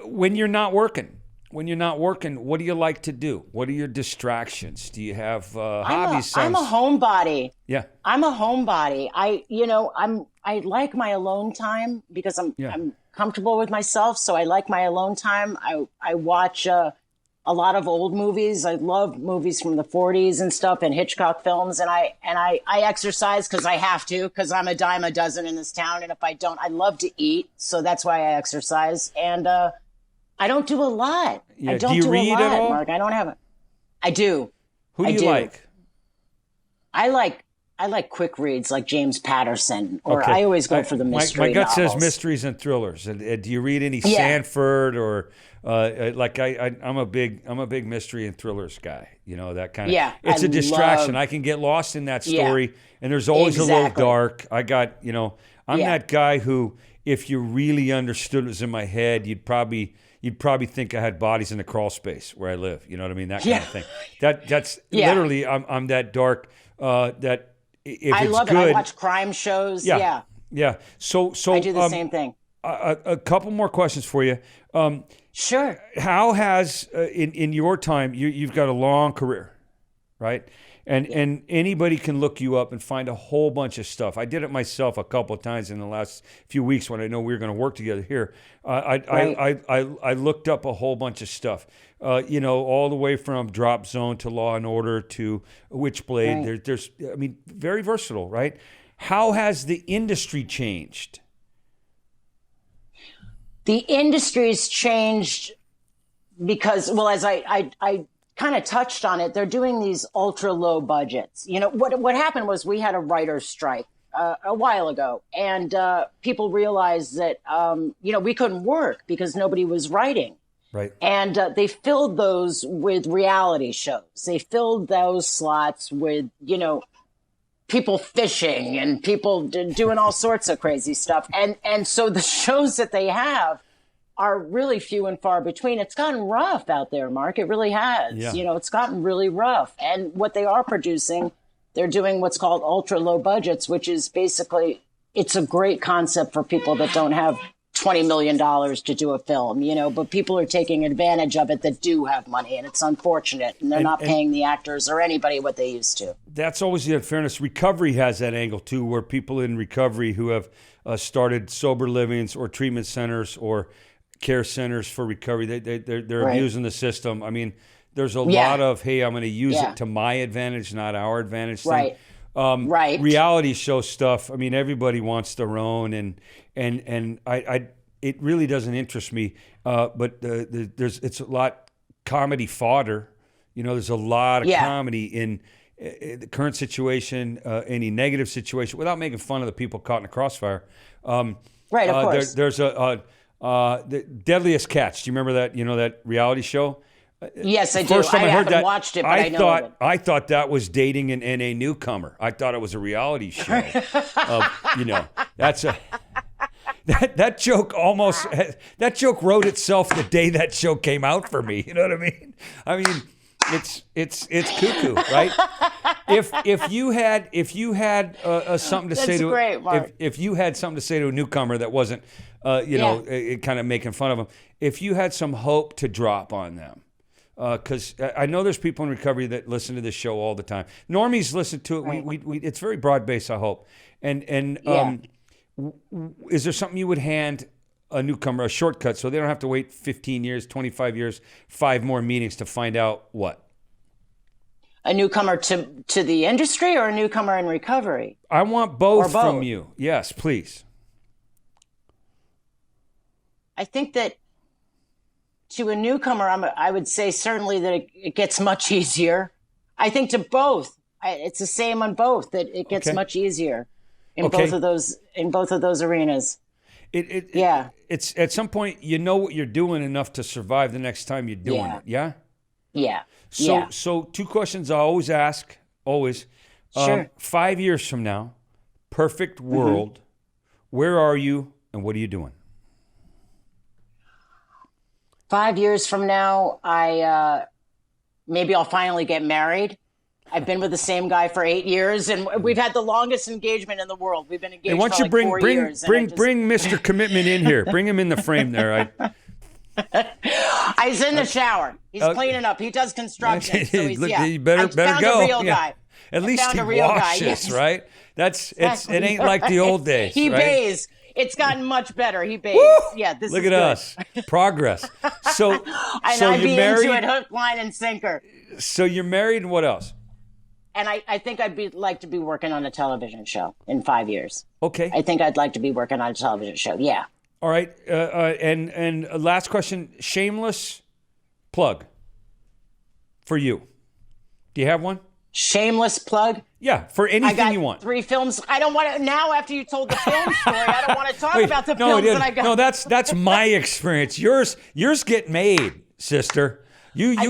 When you're not working, what do you like to do? What are your distractions? Do you have hobbies? I'm a homebody. Yeah. I'm a homebody. I like my alone time because I'm comfortable with myself. So I like my alone time. I watch a lot of old movies. I love movies from the 40s and stuff and Hitchcock films. And I exercise because I have to, because I'm a dime a dozen in this town. And if I don't, I love to eat. So that's why I exercise. And, I don't do a lot. Yeah. I don't do you do read a lot, at all? Mark. I don't have it. I do. Who do you like? I like quick reads like James Patterson, or I always go for the mystery My gut novels. says mysteries and thrillers. And do you read any Sanford or I'm a big mystery and thrillers guy. That kind of. Yeah, it's a distraction. I can get lost in that story, and there's always a little dark. I'm that guy who, if you really understood what was in my head, you'd probably think I had bodies in the crawl space where I live. You know what I mean? That kind of thing. That's literally I'm that dark. That if I it's love good, it. I watch crime shows. Yeah. So I do the same thing. A couple more questions for you. Sure. How has in your time you've got a long career, right? And anybody can look you up and find a whole bunch of stuff. I did it myself a couple of times in the last few weeks when I know we were going to work together here. I looked up a whole bunch of stuff, all the way from Drop Zone to Law and Order to Witchblade. Right. There's very versatile, right? How has the industry changed? The industry's changed because, well, as I kind of touched on it, they're doing these ultra low budgets. What happened was we had a writer's strike a while ago, and people realized that we couldn't work because nobody was writing. Right. And they filled those with reality shows. They filled those slots with people fishing and people doing all sorts of crazy stuff. And so the shows that they have are really few and far between. It's gotten rough out there, Mark. It really has. Yeah. It's gotten really rough. And what they are producing, they're doing what's called ultra low budgets, which is basically, it's a great concept for people that don't have $20 million to do a film, but people are taking advantage of it that do have money, and it's unfortunate. And they're not paying the actors or anybody what they used to. That's always the unfairness. Recovery has that angle too, where people in recovery who have started sober livings or treatment centers or care centers for recovery, they're abusing the system. I mean, there's a lot of, hey, I'm going to use it to my advantage, not our advantage thing. Right. Reality show stuff. I mean, everybody wants their own, and I it really doesn't interest me. But it's a lot comedy fodder. There's a lot of comedy in the current situation, any negative situation, without making fun of the people caught in the crossfire. Right, of course. There's the Deadliest Catch. Do you remember that? That reality show. Yes, I do. First time I heard haven't that, watched it, but I know of it. I thought that was dating an NA newcomer. I thought it was a reality show. That's that joke that joke wrote itself the day that show came out for me. You know what I mean? It's cuckoo, right? If you had something to say to great, Mark. if you had something to say to a newcomer that wasn't kind of making fun of them, if you had some hope to drop on them, because I know there's people in recovery that listen to this show all the time. Normies listen to it. Right. We it's very broad based, I hope. And is there something you would hand a newcomer, a shortcut, so they don't have to wait 15 years, 25 years, 5 more meetings to find out what? A newcomer to the industry or a newcomer in recovery? I want both, both from you. Yes, please. I think that to a newcomer, I would say certainly that it gets much easier. I think to both, it's the same on both, that it gets much easier in both of those arenas. It's at some point you know what you're doing enough to survive the next time you're doing it. Yeah. Yeah. So 2 questions I always ask. Sure. 5 years from now, perfect world. Where are you and what are you doing? 5 years from now, maybe I'll finally get married. I've been with the same guy for 8 years, and we've had the longest engagement in the world. We've been engaged for like 4 years. Bring Mr. Commitment in here. Bring him in the frame there. He's in the shower. He's cleaning up. He does construction. So he's, he better found go. a real guy. At least he washes, right? It ain't like the old days. He right? bathes. It's gotten much better. He bathes. Woo! Yeah, this Look is at good. us. Progress. So I'd you're be married. into it, hook, line, and sinker. So you're married, and what else? And I think I'd like to be working on a television show in 5 years. Okay. I think I'd like to be working on a television show. Yeah. All right. And last question, shameless plug for you. Do you have one? Shameless plug? Yeah, for anything you want. 3 films. I don't want to, now after you told the film story, I don't want to talk about the films that I got. No, that's my experience. Yours get made, sister. I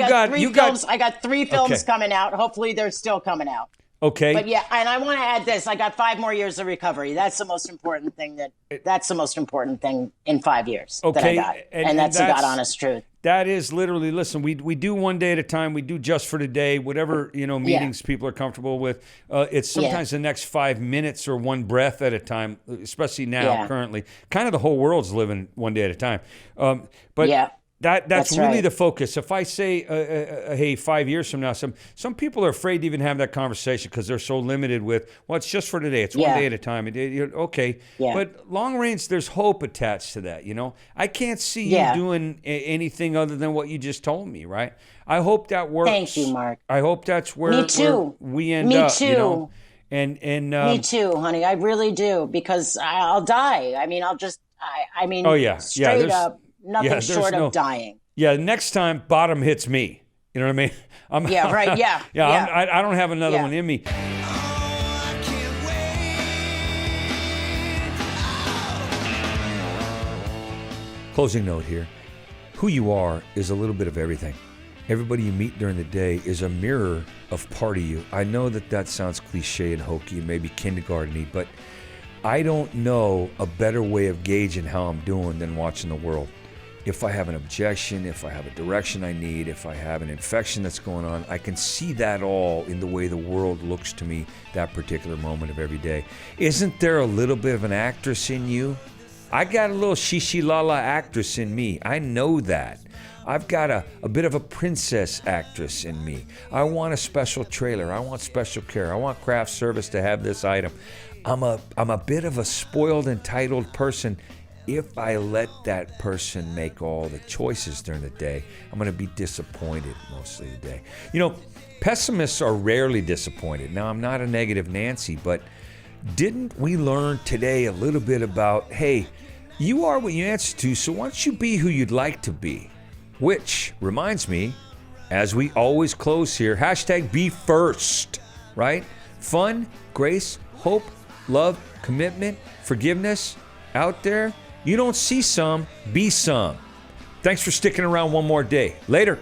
got 3 films coming out. Hopefully they're still coming out. Okay. But yeah, and I want to add this. I got 5 more years of recovery. That's the most important thing that's the most important thing in 5 years that I got. And that's the God honest truth. That is literally, listen, we do one day at a time. We do just for today, whatever, meetings people are comfortable with. It's sometimes the next 5 minutes or one breath at a time, especially now, currently. Kind of the whole world's living one day at a time. That's really the focus. If I say, hey, 5 years from now, some people are afraid to even have that conversation because they're so limited with, well, it's just for today. It's one day at a time. Okay. Yeah. But long range, there's hope attached to that, I can't see you doing anything other than what you just told me, right? I hope that works. Thank you, Mark. I hope that's where we end Me up. too. And Me too, honey. I really do, because I'll die. I mean, straight up. Nothing short of dying. Yeah, next time, bottom hits me. You know what I mean? I don't have another one in me. Closing note here. Who you are is a little bit of everything. Everybody you meet during the day is a mirror of part of you. I know that sounds cliche and hokey and maybe kindergarten-y, but I don't know a better way of gauging how I'm doing than watching the world. If I have an objection, if I have a direction I need, if I have an infection that's going on, I can see that all in the way the world looks to me that particular moment of every day. Isn't there a little bit of an actress in you? I got a little shishi-la-la actress in me. I know that. I've got a bit of a princess actress in me. I want a special trailer. I want special care. I want craft service to have this item. I'm a bit of a spoiled, entitled person. If I let that person make all the choices during the day, I'm going to be disappointed most of the day. Pessimists are rarely disappointed. Now, I'm not a negative Nancy, but didn't we learn today a little bit about, hey, you are what you answer to, so why don't you be who you'd like to be? Which reminds me, as we always close here, #be first, right? Fun, grace, hope, love, commitment, forgiveness out there. You don't see some, be some. Thanks for sticking around one more day. Later.